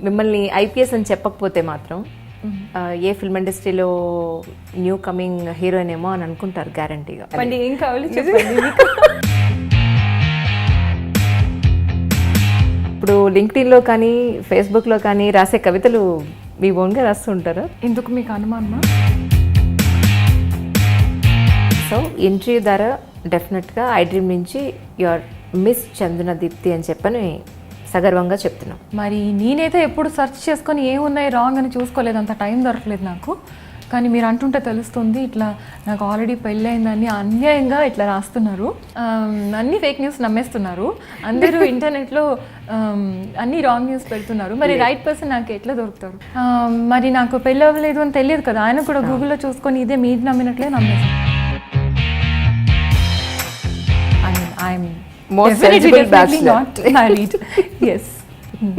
మిమ్మల్ని ఐపీఎస్ అని చెప్పకపోతే మాత్రం ఏ ఫిల్మ్ ఇండస్ట్రీలో న్యూ కమింగ్ హీరోయిన్ ఏమో అని అనుకుంటారు గ్యారంటీగా. ఏం కావాలి చెప్పండి. ఇప్పుడు లింక్డ్ఇన్లో కానీ ఫేస్బుక్లో కానీ రాసే కవితలు మీ ఓన్గా రాస్తూ ఉంటారా? ఎందుకు మీకు అనుమానమా? సో ఇంటర్వ్యూ ద్వారా డెఫినెట్గా iDream నుంచి యువర్ మిస్ చందన దీప్తి అని చెప్పని సగర్వంగా చెప్తున్నాం. మరి నేనైతే ఎప్పుడు సెర్చ్ చేసుకొని ఏమున్నాయి రాంగ్ అని చూసుకోలేదు, అంత టైం దొరకలేదు నాకు. కానీ మీరు అంటుంటే తెలుస్తుంది ఇట్లా నాకు ఆల్రెడీ పెళ్ళయిందని అన్యాయంగా ఇట్లా రాస్తున్నారు. అన్ని ఫేక్ న్యూస్ నమ్మేస్తున్నారు అందరూ. ఇంటర్నెట్లో అన్ని రాంగ్ న్యూస్ పెడుతున్నారు. మరి రైట్ పర్సన్ నాకు ఎట్లా దొరుకుతారు? మరి నాకు పెళ్ళి అవ్వలేదు అని తెలియదు కదా, ఆయన కూడా గూగుల్లో చూసుకొని ఇదే మీరు నమ్మినట్లే నమ్మేస్తాను.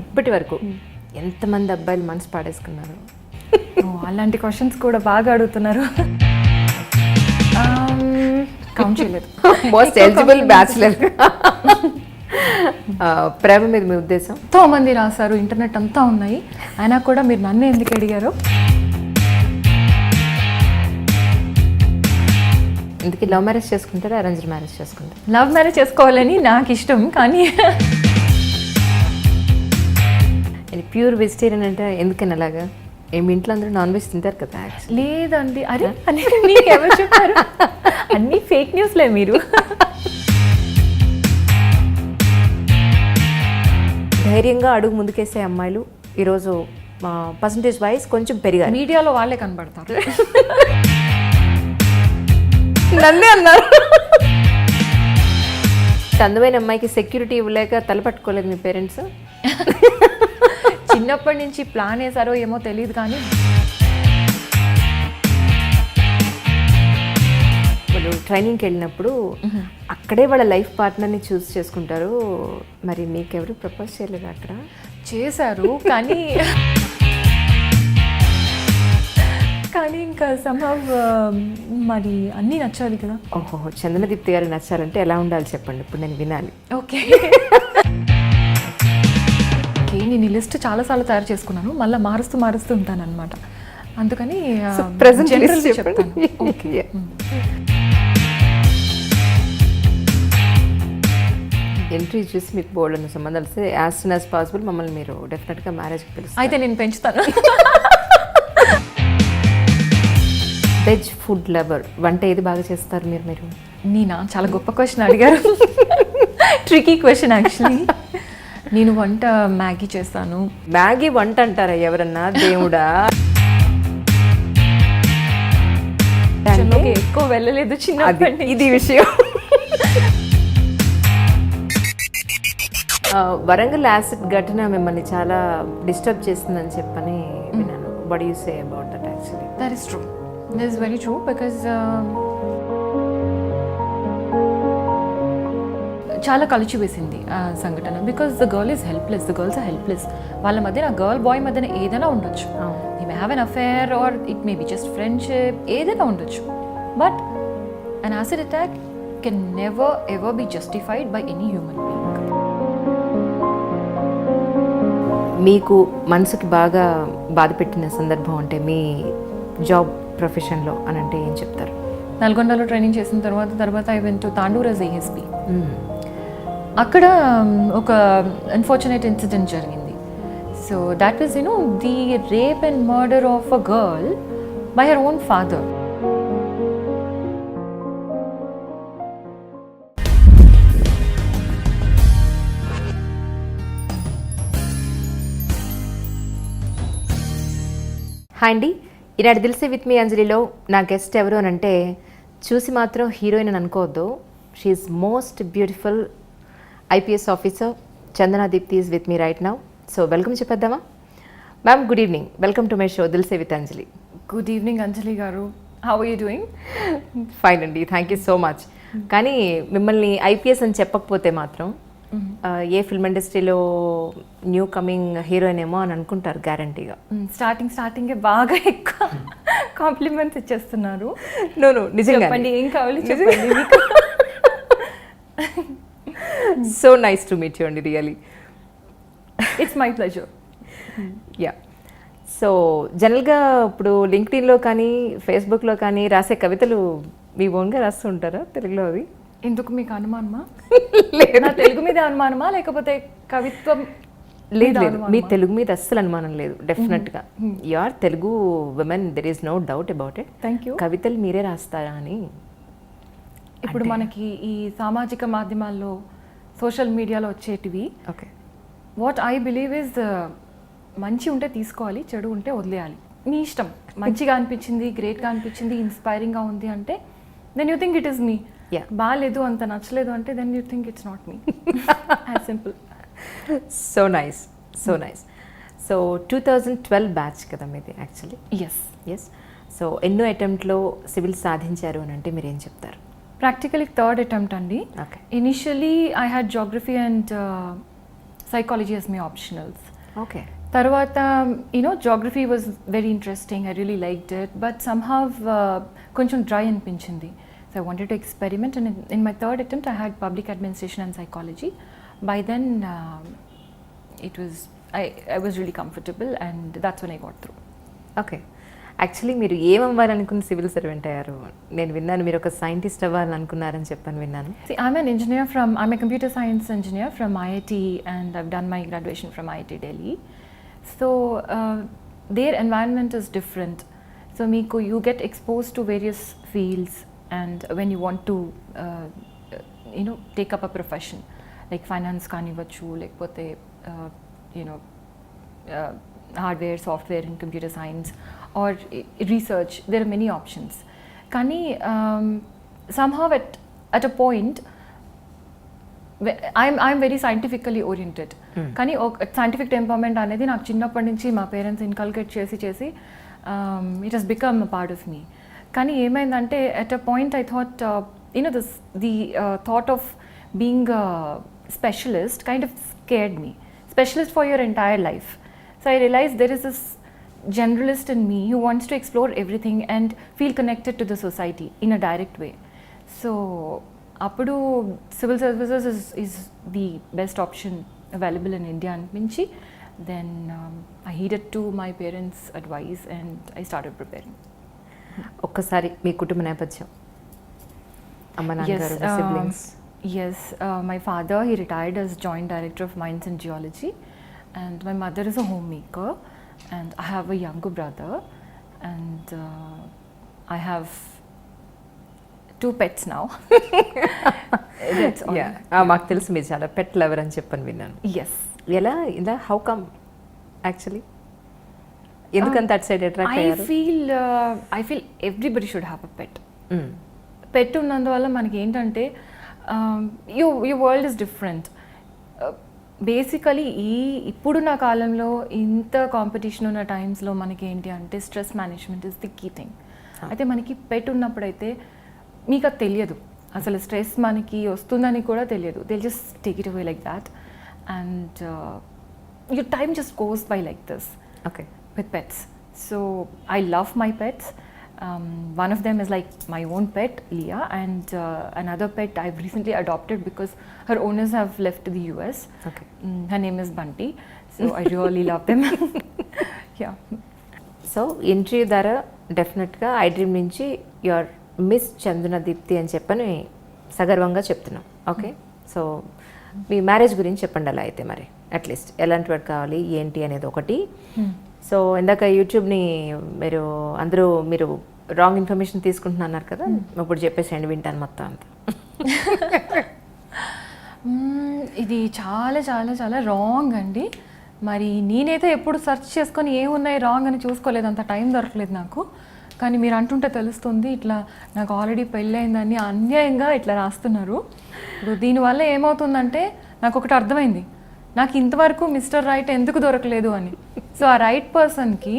ఇప్పటి వరకు ఎంతమంది అబ్బాయిలు మనసు పాడేసుకున్నారు? అలాంటి క్వశ్చన్స్ కూడా బాగా అడుగుతున్నారు. కౌంట్ చేయలేదు. Most eligible bachelor. ప్రేమ మీద మీ ఉద్దేశం? ఎంతో మంది రాశారు, ఇంటర్నెట్ అంతా ఉన్నాయి, అయినా కూడా మీరు నన్ను ఎందుకు అడిగారు? ఇందుకే లవ్ మ్యారేజ్ చేసుకుంటారా అరేంజ్డ్ మ్యారేజ్ చేసుకుంటారా? లవ్ మ్యారేజ్ చేసుకోవాలని నాకు ఇష్టం, కానీ ప్యూర్ వెజిటేరియన్ అంటే ఎందుకని అలాగా? ఏమి ఇంట్లో అందరూ నాన్ వెజ్ తింటారు కదా? లేదండి. అరే అనేది మీకు ఎవరు చెప్పారు? అన్నీ ఫేక్ న్యూస్లే మీరు. ధైర్యంగా అడుగు ముందుకేసే అమ్మాయిలు ఈరోజు పర్సంటేజ్ వైజ్ కొంచెం పెరిగారు. మీడియాలో వాళ్ళే కనబడతారు. నన్నే అన్నారు. అందమైన అమ్మాయికి సెక్యూరిటీ ఇవ్వలేక తలపట్టుకోలేదు మీ పేరెంట్స్? చిన్నప్పటి నుంచి ప్లాన్ వేసారో ఏమో తెలియదు, కానీ వాళ్ళు ట్రైనింగ్కి వెళ్ళినప్పుడు అక్కడే వాళ్ళ లైఫ్ పార్ట్నర్ని చూస్ చేసుకుంటారు. మరి మీకెవరు ప్రపోజ్ చేయలేదు? అక్కడ చేశారు, కానీ ఇంకా సంభవ్ మరి అన్నీ నచ్చాలి కదా. ఓహో, చందన దీప్తి గారు నచ్చాలంటే ఎలా ఉండాలి చెప్పండి, ఇప్పుడు నేను వినాలి. ఓకే, నేను ఈ లిస్ట్ చాలాసార్లు తయారు చేసుకున్నాను, మళ్ళీ మారుస్తూ ఉంటాను అనమాట. అందుకని చెప్తాను. ఎంట్రీ చూసి మీకు బోర్డు అన్న సంబంధాలు వస్తే యాజ్ సూన్ యాజ్ పాసిబుల్ మమ్మల్ని మీరు డెఫినెట్గా మ్యారేజ్కి పిలుస్తారు. అయితే నేను పెంచుతాను. వెజ్ ఫుడ్ లవర్, వంట ఏది బాగా చేస్తారు మీరు? నేనా? చాలా గొప్ప క్వశ్చన్ అడిగారు. Tricky question actually. నేను వంట మ్యాగీ చేస్తాను. మ్యాగీ వంట అంటారా ఎవరన్నా? దేవుడా, ఎక్కువ వెళ్ళలేదు చిన్నప్పటి. ఇది విషయం. వరంగల్ యాసిడ్ ఘటన మిమ్మల్ని చాలా డిస్టర్బ్ చేస్తుందని చెప్పని విన్నాను. What do you say about that? Actually that is true. This is very true because చాలా కలిసి వేసింది ఆ సంఘటన. Because the girl is helpless, the girls are helpless. వాళ్ళ మధ్యన గర్ల్ బాయ్ మధ్యన ఏదైనా ఉండొచ్చు. They may have an affair or it may be just friendship, ఏదైనా ఉండొచ్చు. But an acid attack can never ever be justified by any human being. మీకు మనసుకి బాగా బాధ పెట్టిన సందర్భం అంటే మీ జాబ్ ప్రొఫెషన్లో అని అంటే ఏం చెప్తారు? నల్గొండలో ట్రైనింగ్ చేసిన తర్వాత I went to Tandur as ASP. అక్కడ ఒక అన్ఫార్చునేట్ ఇన్సిడెంట్ జరిగింది. So that was the rape and murder of a girl by her own father. Hi అండి, ఈనాడు దిల్సే విత్ మీ అంజలిలో నా గెస్ట్ ఎవరు అని అంటే చూసి మాత్రం హీరోయిన్ అని అనుకోవద్దు. She is most beautiful IPS officer Chandana Deepti is with me right now. So welcome చెప్పేద్దామా? Ma'am good evening, welcome to my show Dil Se with Anjali. Good evening Anjali గారు, how are you doing? Fine అండి, థ్యాంక్ యూ సో మచ్. కానీ మిమ్మల్ని IPS అని చెప్పకపోతే మాత్రం a film ఇండస్ట్రీలో new coming heroine ఏమో అని అనుకుంటారు గ్యారంటీగా. స్టార్టింగే బాగా ఎక్కువ కాంప్లిమెంట్స్ ఇచ్చేస్తున్నారు. నో నిజంగా చెప్పండి ఏం కావాలి చెప్పండి మీకు. So nice to meet you అండి, really. It's my pleasure. Yeah. So జనరల్గా ఇప్పుడు లింక్డ్ఇన్లో కానీ ఫేస్బుక్లో కానీ రాసే కవితలు మీ ఓన్గా రాస్తూ ఉంటారా తెలుగులో? అవి ఎందుకు మీకు అనుమానమా? లేదు, నా తెలుగు మీద అనుమానమా లేకపోతే కవిత్వం? లేదు లేదు, మీ తెలుగు మీద అస్సలు అనుమానం లేదు. డెఫినెట్గా you are Telugu women, there is no doubt about it. Thank you. కవితలు మీరే రాస్తారా అని. ఇప్పుడు మనకి ఈ సామాజిక మాధ్యమాల్లో సోషల్ మీడియాలో వచ్చేటివి, okay, what I believe is మంచి ఉంటే తీసుకోవాలి, చెడు ఉంటే వదిలేయాలి. మీ ఇష్టం. మంచిగా అనిపించింది, గ్రేట్గా అనిపించింది, ఇన్స్పైరింగ్గా ఉంది అంటే then you think it is me. బాగాలేదు, అంత నచ్చలేదు అంటే then you think it's not me. As simple. So nice, so nice. So 2012 batch కదా మీది యాక్చువల్లీ? ఎస్. సో ఎన్నో అటెంప్ట్లో సివిల్ సాధించారు అని అంటే మీరు ఏం చెప్తారు? ప్రాక్టికలీ థర్డ్ అటెంప్ట్ అండి. Okay. Initially I had geography and psychology as my optionals. Okay. తర్వాత geography was very interesting, I really liked it, but somehow కొంచెం డ్రై అనిపించింది. So I wanted to experiment and in my third attempt I had public administration and psychology. By then I was really comfortable and that's when I got through. Okay. Actually మీరు ఏమవ్వాలనుకున్న civil servant అయ్యారు? నేను విన్నాను మీరు ఒక scientist అవ్వాలనుకున్నారని చెప్పని విన్నాను. See, I'm a computer science engineer from IIT and I've done my graduation from IIT Delhi. So their environment is different. So you get exposed to various fields and when you want to take up a profession. Like finance కానివ్వచ్చు, లేకపోతే hardware, software in computer science or research, there are many options. కానీ somehow at a point I'm very scientifically oriented. కానీ scientific temperament అనేది నాకు చిన్నప్పటి నుంచి మా parents inculcate చేసి it has become a part of me. కానీ ఏమైందంటే at a point I thought the thought of being a specialist kind of scared me. Specialist for your entire life. So I realized there is this generalist in me who wants to explore everything and feel connected to the society in a direct way. So appudu civil services is the best option available in India anpinchi. Then I heeded to my parents' advice and I started preparing. ఒక్కసారి మీ కుటుంబ నేపథ్యం, అమ్మ నాన్నగారు, siblings. Yes, my father, he retired as Joint Director of Mines and Geology, and my mother is a homemaker, and I have a younger brother, and I have 2 pets now. That's all. మాకు తెలుసు మీరు చాలా పెట్ lover అని చెప్పని విన్నాను. Yes. ఇలా how come actually? ఎందుకంత అటు సైడ్ అట్రాక్ట్ అయ్యారు? I feel everybody should have a pet. Pet ఉన్నందువల్ల మనకి ఏంటంటే your world is different. Basically ఇప్పుడున్న కాలంలో ఇంత కాంపిటీషన్ ఉన్న టైమ్స్లో మనకి ఏంటి అంటే stress management is the key thing. అయితే మనకి పెట్ ఉన్నప్పుడైతే మీకు అది తెలియదు, అసలు స్ట్రెస్ మనకి వస్తుందని కూడా తెలియదు. They just take it away like that and your time just goes by like this. Okay. With pets. So I love my pets. One of them is like my own pet, Leah, and another pet I've recently adopted because her owners have left the US. Okay. Her name is Bunty. So I really love them. Yeah. So interview ద్వారా డెఫినెట్గా iDream నుంచి your miss చందన దీప్తి అని చెప్పని సగర్వంగా చెప్తున్నాం. Okay. So మీ marriage గురించి చెప్పండి అలా అయితే, మరి అట్లీస్ట్ ఎలాంటి వాడు కావాలి ఏంటి అనేది ఒకటి. సో ఇందాక యూట్యూబ్ని మీరు రాంగ్ ఇన్ఫర్మేషన్ తీసుకుంటున్నారు కదా, ఇప్పుడు చెప్పేసేయండి, వింటాను మొత్తం అంతా. ఇది చాలా చాలా చాలా రాంగ్ అండి. మరి నేనైతే ఎప్పుడు సెర్చ్ చేసుకొని ఏమున్నాయి రాంగ్ అని చూసుకోలేదు, అంత టైం దొరకలేదు నాకు. కానీ మీరు అంటుంటే తెలుస్తుంది, ఇట్లా నాకు ఆల్రెడీ పెళ్ళయిందని అన్యాయంగా ఇట్లా రాస్తున్నారు. ఇప్పుడు దీనివల్ల ఏమవుతుందంటే నాకు ఒకటి అర్థమైంది, నాకు ఇంతవరకు మిస్టర్ రైట్ ఎందుకు దొరకలేదు అని. సో ఆ రైట్ పర్సన్కి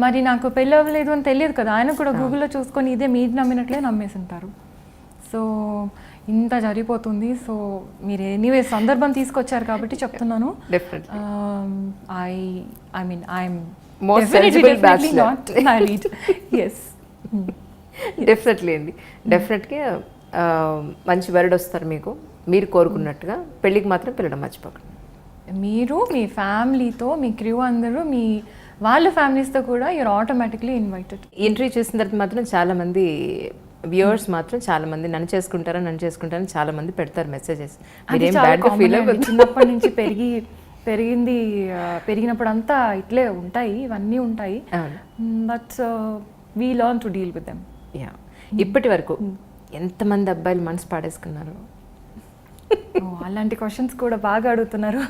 మరి నాకు పెళ్ళి అవ్వలేదు అని తెలియదు కదా, ఆయన కూడా గూగుల్లో చూసుకొని ఇదే మీరు నమ్మినట్లే నమ్మేసి ఉంటారు. సో ఇంత జరిగిపోతుంది. సో మీరు ఎనీవే సందర్భం తీసుకొచ్చారు కాబట్టి చెప్తున్నాను. Definitely I mean I'm most sensible bachelor. Not married. Yes, definitely అండి, డెఫినెట్గా మంచి వరుడు వస్తారు మీకు, మీరు కోరుకున్నట్టుగా. పెళ్ళికి మాత్రం పిల్లడం మర్చిపోకండి. మీరు మీ ఫ్యామిలీతో, మీ క్రూ అందరూ, మీ వాళ్ళ ఫ్యామిలీస్తో కూడా యూఆర్ ఆటోమేటిక్లీ ఇన్వైటెడ్. ఇంటర్వ్యూ చూసిన తర్వాత మాత్రం చాలామంది వ్యూవర్స్ మాత్రం చాలామంది నన్ను చేసుకుంటారని చాలామంది పెడతారు మెసేజెస్. మీరేం బ్యాడ్గా ఫీల్ అవ్వదు. చిన్నప్పటి నుంచి పెరిగినప్పుడు అంతా ఇట్లే ఉంటాయి, ఇవన్నీ ఉంటాయి. But we learn to deal with them. Yeah, ఇప్పటి వరకు ఎంతమంది అబ్బాయిలు మనసు పాడేసుకున్నారు? అలాంటి క్వశ్చన్స్ కూడా బాగా అడుగుతున్నారు.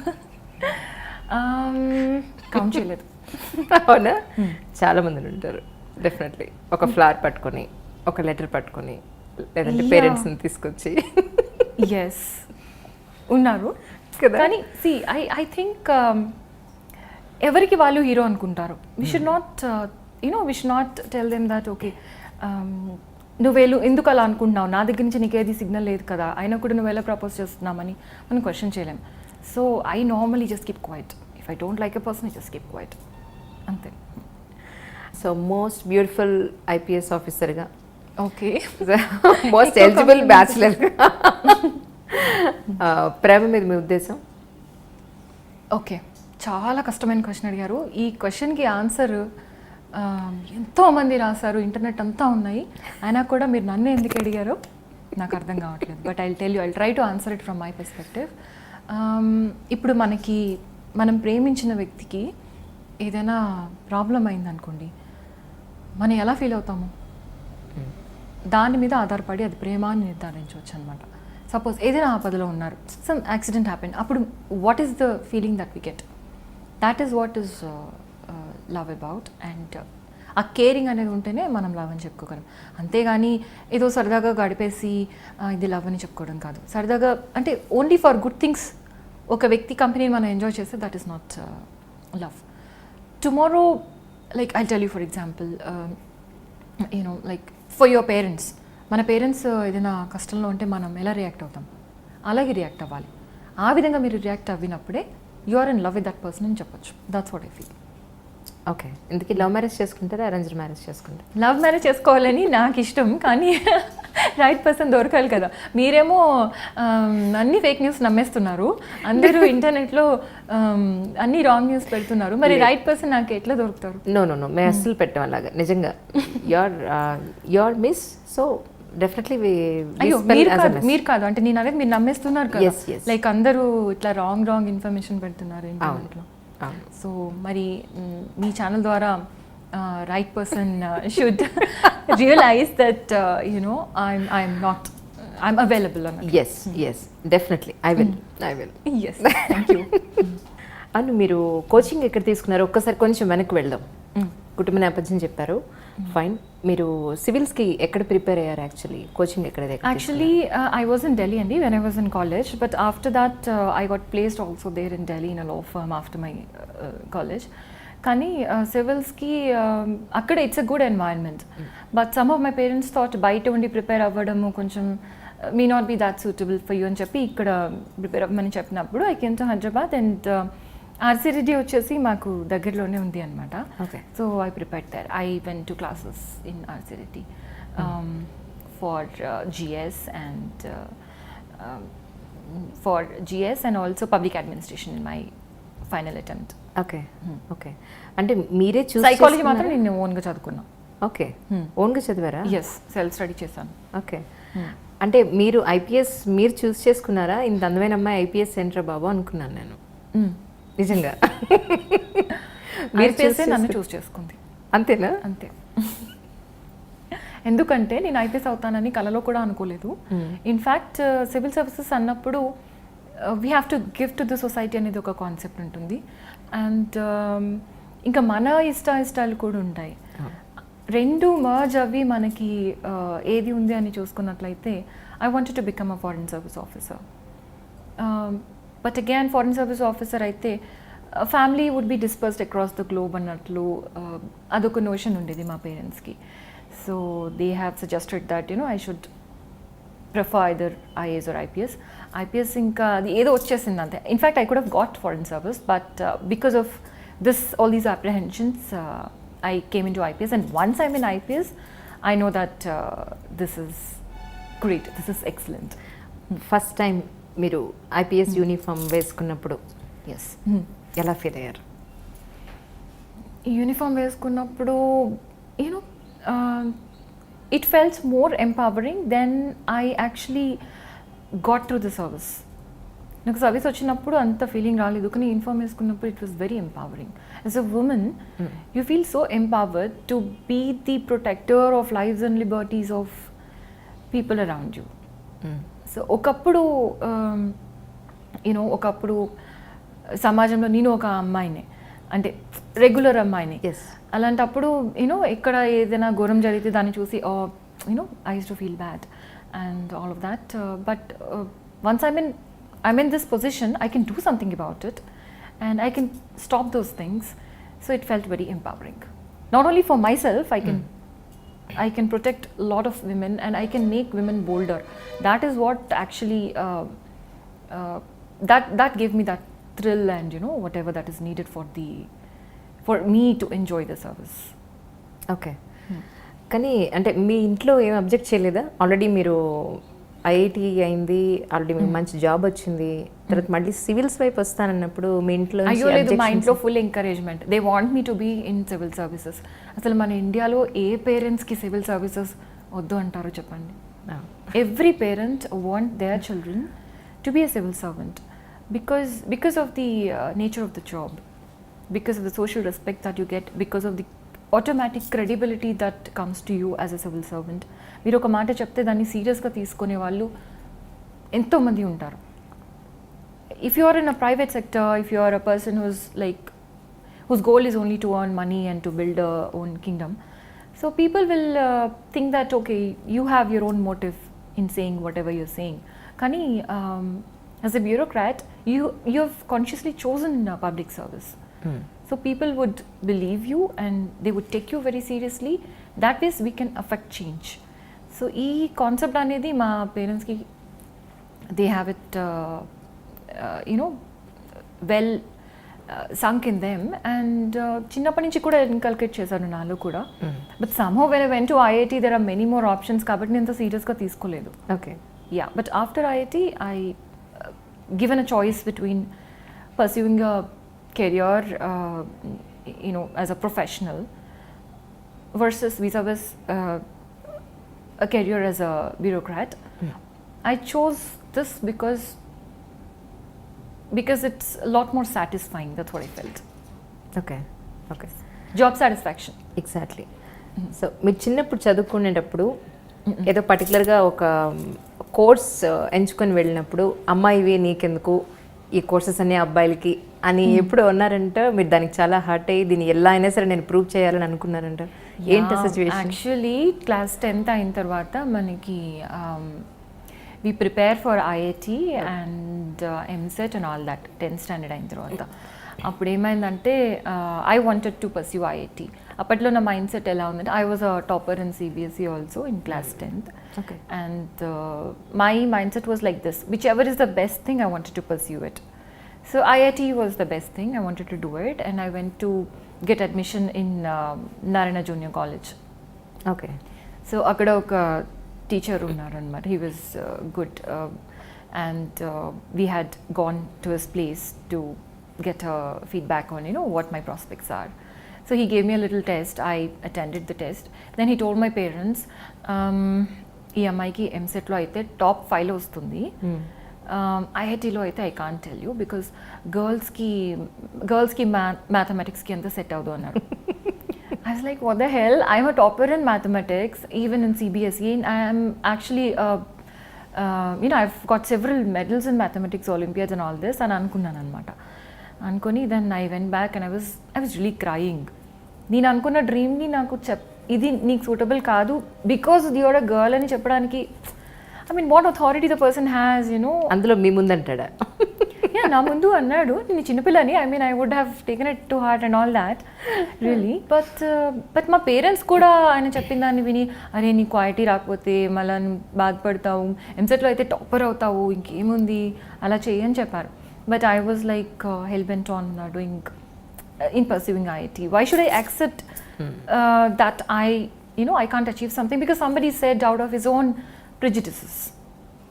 కౌంట్ చేయలేదు. అవునా? చాలా మంది ఉంటారు డెఫినెట్లీ. ఒక ఫ్లవర్ పట్టుకొని, ఒక లెటర్ పట్టుకొని, లేదంటే పేరెంట్స్ని తీసుకొచ్చి. ఎస్, ఉన్నారు కదా. కానీ సి ఐ థింక్ ఎవరికి వాళ్ళు హీరో అనుకుంటారు. We should not we should not tell them that okay నువ్వేళ్ళు ఎందుకు అలా అనుకుంటున్నావు, నా దగ్గర నుంచి నీకేది సిగ్నల్ లేదు కదా, అయినా కూడా నువ్వు ఎలా ప్రపోజ్ చేస్తున్నామని మనం క్వశ్చన్ చేయలేం. So I normally just keep quiet. If I don't like a person I just keep quiet, అంతే. సో మోస్ట్ బ్యూటిఫుల్ ఐపీఎస్ ఆఫీసర్గా, ఓకే, మోస్ట్ ఎలిజిబుల్ బ్యాచులర్గా, ప్రేమ మీద మీ ఉద్దేశం? ఓకే, చాలా కష్టమైన క్వశ్చన్ అడిగారు. ఈ క్వశ్చన్కి ఆన్సర్ ఎంతోమంది రాశారు, ఇంటర్నెట్ అంతా ఉన్నాయి, అయినా కూడా మీరు నన్ను ఎందుకు అడిగారో నాకు అర్థం కావట్లేదు. But I tell you, I try to answer it from my perspective. ఇప్పుడు మనం ప్రేమించిన వ్యక్తికి ఏదైనా ప్రాబ్లం అయిందనుకోండి, మనం ఎలా ఫీల్ అవుతాము? దాని మీద ఆధారపడి అది ప్రేమ అని నిర్ధారించవచ్చు అనమాట. సపోజ్ ఏదైనా ఆపదలో ఉన్నారు, సమ్ యాక్సిడెంట్ హ్యాపెన్, అప్పుడు what is the feeling that we get? That is what is love about. And ఆ కేరింగ్ అనేది ఉంటేనే మనం లవ్ అని చెప్పుకోగలం. అంతేగాని ఏదో సరదాగా గడిపేసి ఇది లవ్ అని చెప్పుకోవడం కాదు. సరదాగా అంటే ఓన్లీ ఫర్ గుడ్ థింగ్స్ ఒక వ్యక్తి కంపెనీని మనం ఎంజాయ్ చేస్తే that is not love. Tomorrow like I tell you for example, like for your parents, మన పేరెంట్స్ ఏదైనా కష్టంలో ఉంటే మనం ఎలా రియాక్ట్ అవుతాం, అలాగే రియాక్ట్ అవ్వాలి. ఆ విధంగా మీరు రియాక్ట్ అవ్వినప్పుడే you are in love with that person అని చెప్పొచ్చు. That's what I feel. Okay, ఇందుకే లవ్ మ్యారేజ్ చేసుకుంటారా, అరేంజ్డ్ మ్యారేజ్ చేసుకుంటారా? లవ్ మ్యారేజ్ చేసుకోవాలని నాకు ఇష్టం, కానీ రైట్ పర్సన్ దొరకాలి కదా. మీరేమో అన్ని ఫేక్ న్యూస్ నమ్మేస్తున్నారు, అందరూ ఇంటర్నెట్లో అన్ని రాంగ్ న్యూస్ పెడుతున్నారు. మరి రైట్ పర్సన్ నాకు ఎట్లా దొరుకుతారు? నో మేము అస్సలు పెట్టాం అలాగా, నిజంగా. Your miss. సో డెఫినెట్లీ మీరు కాదు అంటే నేను అనేది మీరు నమ్మేస్తున్నారు కదా. లైక్ అందరూ ఇట్లా రాంగ్ ఇన్ఫర్మేషన్ పెడుతున్నారు ఇంటర్నెట్లో. సో మరి మీ ఛానల్ ద్వారా right person should realise that I'm available. Yes definitely I will. Yes, thank you. అవును, మీరు కోచింగ్ ఎక్కడ తీసుకున్నారు? ఒక్కసారి కొంచెం వెనక్కి వెళ్దాం. కుటుంబ నేపథ్యం చెప్పారు, ఫైన్. మీరు సివిల్స్కి ఎక్కడ ప్రిపేర్ అయ్యారు? యాక్చువల్లీ కోచింగ్ ఎక్కడ? Actually, I was in Delhi only when I was in college, but after that I got placed also there in Delhi in a law firm after my college. కానీ సివిల్స్కి అక్కడ it's a good environment, but some of my parents thought బయట ఉండి prepare అవ్వడము కొంచెం may not be that suitable for you అని చెప్పి ఇక్కడ ప్రిపేర్ అవ్వమని చెప్పినప్పుడు I came to Hyderabad. And R C Reddy వచ్చేసి మాకు దగ్గరలోనే ఉంది అనమాట. So I prepared there. I went to classes in R C Reddy for GS and also public administration in my final attempt. Okay అంటే మీరే సైకాలజీ మాత్రం నేను ఓన్గా చదువుకున్నా. ఓకే, ఓన్గా చదివారా? ఎస్, సెల్ఫ్ స్టడీ చేశాను. ఓకే, అంటే మీరు ఐపీఎస్ మీరు చూస్ చేసుకున్నారా? ఇంత అందమైన అమ్మాయి ఐపీఎస్ సెంటర్ బాబు అనుకున్నాను నేను, నిజంగా. మీరు చేస్తే నన్ను చూస్ చేసుకుంది. అంతేనా? అంతే. ఎందుకంటే నేను ఐపీఎస్ అవుతానని కలలో కూడా అనుకోలేదు. ఇన్ఫ్యాక్ట్ సివిల్ సర్వీసెస్ అన్నప్పుడు we have to give to the society అనేది ఒక కాన్సెప్ట్ ఉంటుంది. అండ్ ఇంకా మన ఇష్టాలు కూడా ఉంటాయి. రెండు మర్జ్ అవి మనకి ఏది ఉంది అని చూసుకున్నట్లయితే I wanted to become a foreign service officer. But again foreign service officer అయితే family would be dispersed across the globe అన్నట్లు అదొక నోషన్ ఉండేది మా పేరెంట్స్కి. So they have suggested that I should prefer either IAS or IPS. IPS ఇంకా అది ఏదో వచ్చేసింది అంతే. In fact I could have got foreign service, but because of this all these apprehensions I came into IPS, and once I'm in IPS, I know that this is great, this is excellent. First time మీరు IPS uniform వేసుకున్నప్పుడు yes ఎలా feel అయ్యారు? Uniform వేసుకున్నప్పుడు you know it feels more empowering than I actually got through the service. నాకు service వచ్చినప్పుడు అంత feeling రాలేదు, కానీ యూనిఫామ్ వేసుకున్నప్పుడు it was very empowering. As a women you feel so empowered to be the protector of lives and liberties of people around you. So ఒకప్పుడు ఒకప్పుడు సమాజంలో నేను ఒక అమ్మాయినే, అంటే రెగ్యులర్ అమ్మాయిని. అలాంటప్పుడు ఎక్కడ ఏదైనా ఘోరం జరిగితే దాన్ని చూసి I use to feel bad and all of that. But once I'm in this position, I can do something about it and I can stop those things. So it felt very empowering. Not only for myself, I can protect a lot of women and I can make women bolder. That is what actually that gave me that thrill and whatever that is needed for me to enjoy the service. Okay. కానీ అంటే మీ ఇంట్లో ఏం object చేయలేదా? Already మీరు IIT అయింది, already మీకు మంచి job వచ్చింది, తర్వాత మళ్ళీ సివిల్స్ వైపు వస్తానన్నప్పుడు మీ ఇంట్లో అయ్యో లేదు, మా ఇంట్లో full encouragement. They want me to be in civil services. అసలు మన ఇండియాలో ఏ పేరెంట్స్కి సివిల్ సర్వీసెస్ వద్దు అంటారో చెప్పండి? Every parent want their children to be a civil servant because of the nature of the job, because of the social respect that you get, because of the automatic credibility that comes to you as a civil servant. మీరు ఒక మాట చెప్తే దాన్ని సీరియస్గా తీసుకునే వాళ్ళు ఎంతోమంది ఉంటారు. If you are in a private sector, if you are a person whose goal is only to earn money and to build a own kingdom, so people will think that okay, you have your own motive in saying whatever you're saying. Kani as a bureaucrat, you have consciously chosen public service. So people would believe you and they would take you very seriously. That way we can affect change. So ee concept anedi ma parents ki they have it well sunk in them, and chinnappa nunchi kuda inculcate chesaru nalo kuda. But somehow when I went to IIT there are many more options kabatti nenu serious ga teeskoledu. Okay. Yeah, but after IIT I given a choice between pursuing a career as a professional versus vis-a-vis a career as a bureaucrat. I chose this because it's a lot more satisfying. That's what I felt. Okay. Job satisfaction. Exactly. So మీరు చిన్నప్పుడు చదువుకునేటప్పుడు ఏదో పర్టికులర్గా ఒక course ఎంచుకొని వెళ్ళినప్పుడు అమ్మాయివి నీకెందుకు ఈ కోర్సెస్ అన్ని అబ్బాయిలకి అని ఎప్పుడు అన్నారంట? మీరు దానికి చాలా హర్ట్ అయ్యి దీన్ని ఎలా అయినా సరే నేను ప్రూవ్ చేయాలని అనుకున్నారంట. ఏంటి సిచ్యువేషన్? యాక్చువల్లీ క్లాస్ 10th అయిన తర్వాత మనకి we prepare for IIT and MSET and all that 10th standard అయిన తర్వాత. అప్పుడు ఏమైందంటే I wanted to pursue IIT. అప్పట్లో నా మైండ్ సెట్ ఎలా ఉందంటే I was a topper in CBSE also in class 10th. And my mind set was like this, which ever is the best thing I wanted to pursue it. So IIT was the best thing, I wanted to do it, and I went to get admission in Narayana junior college. Okay. So అక్కడ ఒక teacher ఉన్నారనమాట, he was good, and we had gone to his place to get a feedback on what my prospects are. So he gave me a little test. I attended the test. Then he told my parents, ee amai ki MSET lo aithe top 5 lo vastundi, IIT lo aithe I can't tell you because girls ki mathematics ki anta set avadu annaru. I was like, what the hell, I'm a topper in mathematics even in CBSE, and I am actually I've got several medals in mathematics Olympiads and all this అని అనుకున్నాను అనమాట. అనుకొని then I went back and I was really crying. నేను అనుకున్న డ్రీమ్ని నాకు ఇది నీకు suitable కాదు బికాస్ యూఆర్ అ గర్ల్ అని చెప్పడానికి, I mean what authority the person has, అందులో మీ ముందంటాడా? యా నా ముందు అన్నాడు నేను చిన్నపిల్లని, I mean I would have taken it to heart and all that really. But మా పేరెంట్స్ కూడా ఆయన చెప్పిన దాన్ని విని, అరే నీకు ఐఐటీ రాకపోతే మళ్ళీ బాధపడతావు, ఎంసెట్లో అయితే టాపర్ అవుతావు, ఇంకేముంది అలా చేయని చెప్పారు. But I was like hell bent on doing in pursuing IIT. Why should I accept that I can't achieve something because somebody said out of his own prejudices?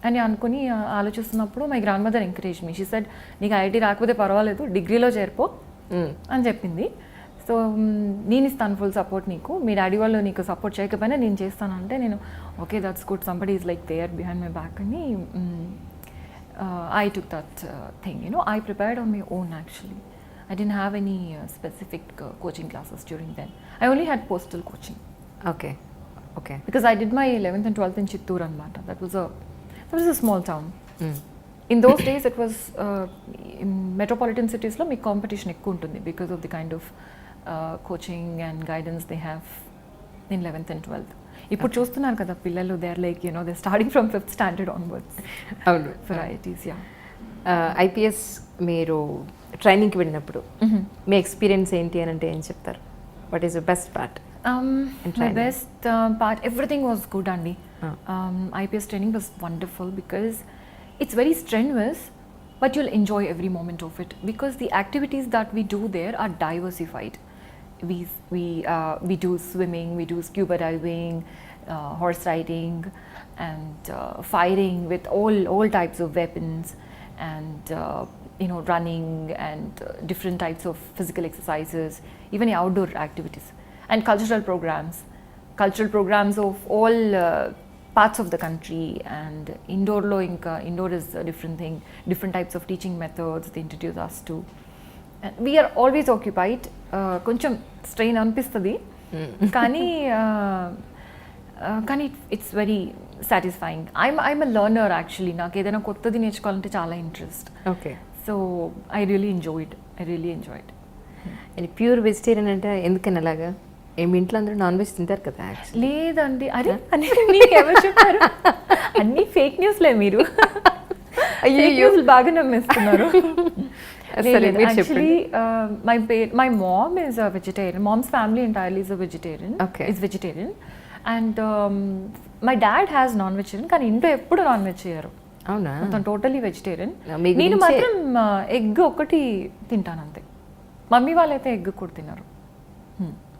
అని అనుకుని ఆలోచిస్తున్నప్పుడు my grand mother encourage me. She said నీకు IIT రాకపోతే పర్వాలేదు, డిగ్రీలో చేరిపో అని చెప్పింది. So నేను ఇస్తాను ఫుల్ సపోర్ట్ నీకు, మీ డాడీ వాళ్ళు నీకు సపోర్ట్ చేయకపోయినా నేను చేస్తానంటే నేను okay that's good, somebody is like there behind my back అని I took that thing. I prepared on my own actually. I didn't have any specific coaching classes during then. I only had postal coaching. Okay. Because I did my 11th and 12th in Chittoor anamata. That was a small town. In those days it was in metropolitan cities lo meek competition ekku untundi because of the kind of coaching and guidance they have in 11th and 12th. ఇప్పుడు చూస్తున్నారు కదా పిల్లలు, they are like they starting from 5th standard onwards. అవును, varieties. Yeah. IPS మీరు ట్రైనింగ్కి వెళ్ళినప్పుడు మీ experience ఏంటి అని అంటే ఏం చెప్తారు? What is the best part? My best part, everything was good Andy. IPS training was wonderful because it's very strenuous, but you'll enjoy every moment of it because the activities that we do there are diversified. We do swimming, we do scuba diving, horse riding, and firing with all types of weapons, and running and different types of physical exercises, even outdoor activities, and cultural programs of all parts of the country. And indoor is a different thing, different types of teaching methods they introduce us to, and we are always occupied. Koncham strain anpistadi kani it's very satisfying. I'm a learner actually. నాకు ఏదైనా కొత్తది నేర్చుకోవాలంటే చాలా interest. Okay. So I really enjoyed. And pure vegetarian అంటే ఎందుకని అలాగా? ఏమి ఇంట్లో అందరూ నాన్ వెజ్ తింటారు కదా? లేదండి. అరే అని మీకు ఎవరు చెప్పారు? అన్నీ ఫేక్ న్యూస్లే మీరు. అయ్యో బాగా నమ్మేస్తున్నారు. Actually, my mom is a vegetarian. Mom's family entirely is a vegetarian. Okay. Is vegetarian. And my dad has non-vegetarian, కానీ ఇంట్లో ఎప్పుడు నాన్ వెజ్ చేయరు. అవునా? మొత్తం టోటలీ వెజిటేరియన్. నేను మాత్రం ఎగ్ ఒకటి తింటాను అంతే. మమ్మీ వాళ్ళైతే ఎగ్ కూడా తిన్నారు,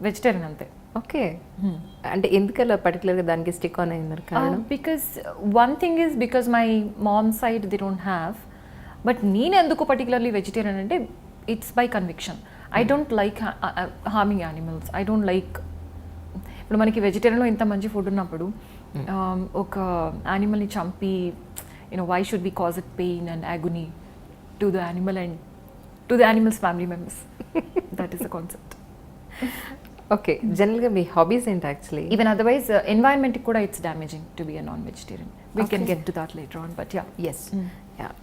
వెజిటేరియన్ అంతే. ఓకే. అంటే ఎందుకలా పర్టికులర్గా దానికి స్టిక్ ఆన్ అయినారు? Because one thing is because my mom side they don't have. But నేను ఎందుకు పర్టికులర్లీ వెజిటేరియన్ అంటే it's by conviction. I don't like harming animals. I don't like, ఇప్పుడు మనకి వెజిటేరియన్లో ఇంత మంచి ఫుడ్ ఉన్నప్పుడు ఒక యానిమల్ని చంపి why should we cause it pain and agony to the animal and to the animal's family members? That is the concept. Okay. జనరల్గా మీ hobbies ఏంటి actually? Even otherwise, environment కూడా it's damaging to be a non-vegetarian. We can get to that later on, but yeah. Yes.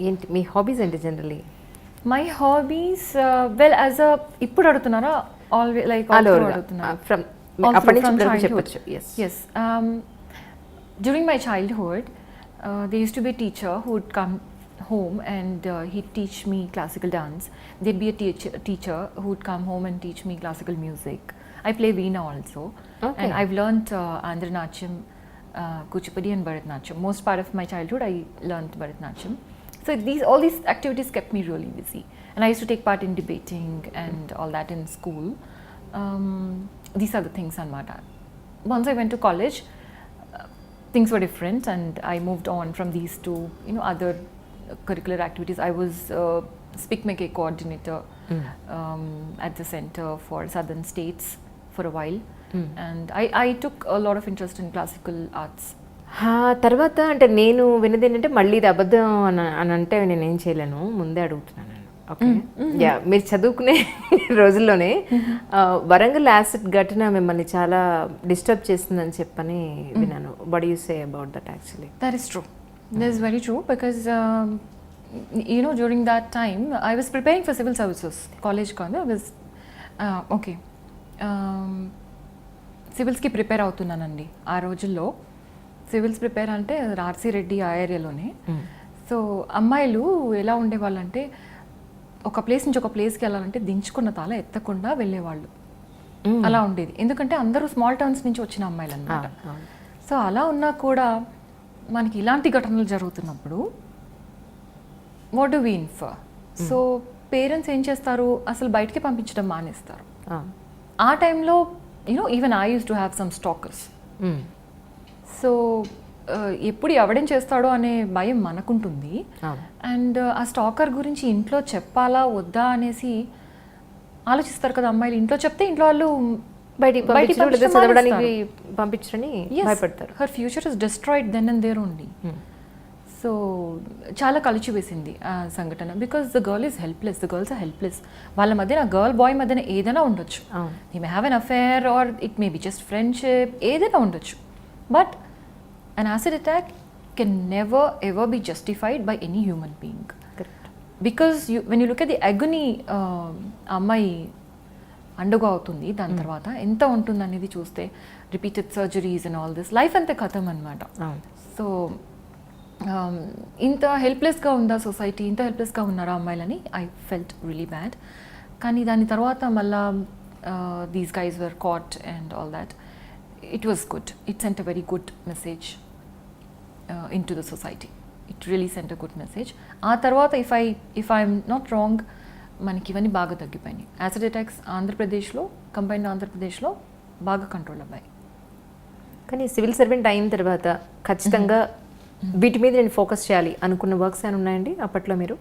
ఏంటి మీ hobbies ఏంటి generally? My hobbies, well, as a ఇప్పుడు అడుగుతున్నారా always like all అడుగుతున్నారా? From childhood. Yes. During my childhood, there used to be a teacher who would come home and he'd teach me classical dance. There'd be a teacher who would come home and teach me classical music. I play Veena also. Okay. And I've learnt Andhra Natyam, Kuchipudi and Bharatanatyam. Most part of my childhood I learnt Bharatanatyam. So all these activities kept me really busy. And I used to take part in debating and all that in school. These are the things anamata. Once I went to college, things were different and I moved on from these to other curricular activities. I was Speak Make coordinator at the Center for Southern States for a while, and I took a lot of interest in classical arts. తర్వాత అంటే నేను విన్నది ఏంటంటే మళ్ళీ ఇది అబద్ధం అని అంటే నేనేం చేయలేను, ముందే అడుగుతున్నాను. ఓకే. యా, మీరు చదువుకునే రోజుల్లోనే వరంగల్ యాసిడ్ ఘటన మిమ్మల్ని చాలా డిస్టర్బ్ చేస్తుందని చెప్పని విన్నాను. What do you say about that actually? That is true. That is very true because during that time I was preparing for civil services. College కాదు, I was okay. సివిల్స్కి ప్రిపేర్ అవుతున్నానండి ఆ రోజుల్లో. Civils prepare అంటే RC Reddy ఆ ఏరియాలోనే. So అమ్మాయిలు ఎలా ఉండేవాళ్ళంటే ఒక place నుంచి ఒక ప్లేస్కి వెళ్ళాలంటే దించుకున్న తాళ ఎత్తకుండా వెళ్ళేవాళ్ళు. అలా ఉండేది, ఎందుకంటే అందరూ స్మాల్ టౌన్స్ నుంచి వచ్చిన అమ్మాయిలు అన్నమాట. సో అలా ఉన్నా కూడా మనకి ఇలాంటి ఘటనలు జరుగుతున్నప్పుడు what do we infer? So parents ఏం చేస్తారు, అసలు బయటికి పంపించడం మానేస్తారు. ఆ టైంలో even I use to have some stalkers. So ఎప్పుడు ఎవడేం చేస్తాడో అనే భయం మనకుంటుంది. అండ్ ఆ స్టాకర్ గురించి ఇంట్లో చెప్పాలా వద్దా అనేసి ఆలోచిస్తారు కదా అమ్మాయిలు. ఇంట్లో చెప్తే ఇంట్లో వాళ్ళు పంపించని భయపడతారు. Her future is destroyed then and there only. So చాలా కలిచి వేసింది ఆ సంఘటన. Because the girl is helpless, the girls are helpless. వాళ్ళ మధ్యన గర్ల్ బాయ్ మధ్యన ఏదైనా ఉండొచ్చు. They may have an affair or it may be just friendship, ఏదైనా ఉండొచ్చు. But an acid attack can never ever be justified by any human being. Correct. Because when you look at the agony అమ్మాయి అండగా అవుతుంది, దాని తర్వాత ఎంత ఉంటుంది అనేది చూస్తే repeated surgeries and all this, life అంతే కథం అనమాట. సో ఇంత హెల్ప్లెస్గా ఉందా సొసైటీ, ఇంత హెల్ప్లెస్గా ఉన్నారా అమ్మాయిలని ఐ ఫెల్ట్ రియలీ బ్యాడ్. కానీ దాని తర్వాత మళ్ళా these guys were cot and all that. It was good. It sent a very good message into the society. It really sent a good message. ఆ తర్వాత if I'm not wrong, మనకి ఇవన్నీ బాగా తగ్గిపోయినాయి. యాసిడ్ అటాక్స్ ఆంధ్రప్రదేశ్లో, combined ఆంధ్రప్రదేశ్లో బాగా control అవ్వాయి. కానీ సివిల్ సర్వెంట్ అయిన తర్వాత ఖచ్చితంగా వీటి మీద నేను ఫోకస్ చేయాలి అనుకున్న వర్క్స్ ఏమైనా ఉన్నాయండి అప్పట్లో మీరు?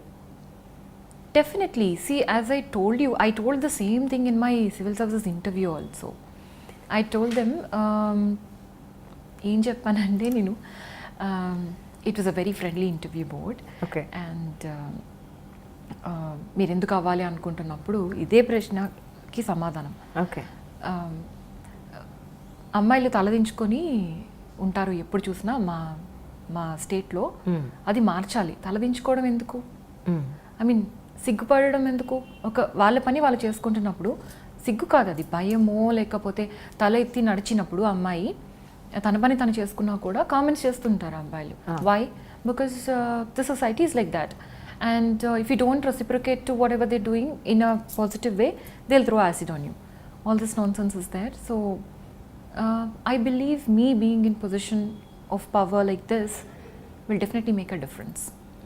Definitely. See, as I told you, I told the same thing in my civil services interview also. I told them, ఏం చెప్పానంటే నేను, it was a very friendly interview board. Okay. And మీరు ఎందుకు అవ్వాలి అనుకుంటున్నప్పుడు ఇదే ప్రశ్నకి సమాధానం. ఓకే. అమ్మాయిలు తలదించుకొని ఉంటారు ఎప్పుడు చూసినా మా స్టేట్లో. అది మార్చాలి. తలదించుకోవడం ఎందుకు? ఐ మీన్ సిగ్గుపడడం ఎందుకు? ఒక వాళ్ళ పని వాళ్ళు చేసుకుంటున్నప్పుడు సిగ్గు కాదు, అది భయమో లేకపోతే తల ఎత్తి నడిచినప్పుడు అమ్మాయి తన పని తను చేసుకున్నా కూడా కామెంట్స్ చేస్తుంటారు అబ్బాయిలు. Why? Because the society is like that. And if you don't reciprocate to whatever they doing in a positive way, they will throw acid on you. All this nonsense is there. So I believe me being in position of power like this will definitely make a difference.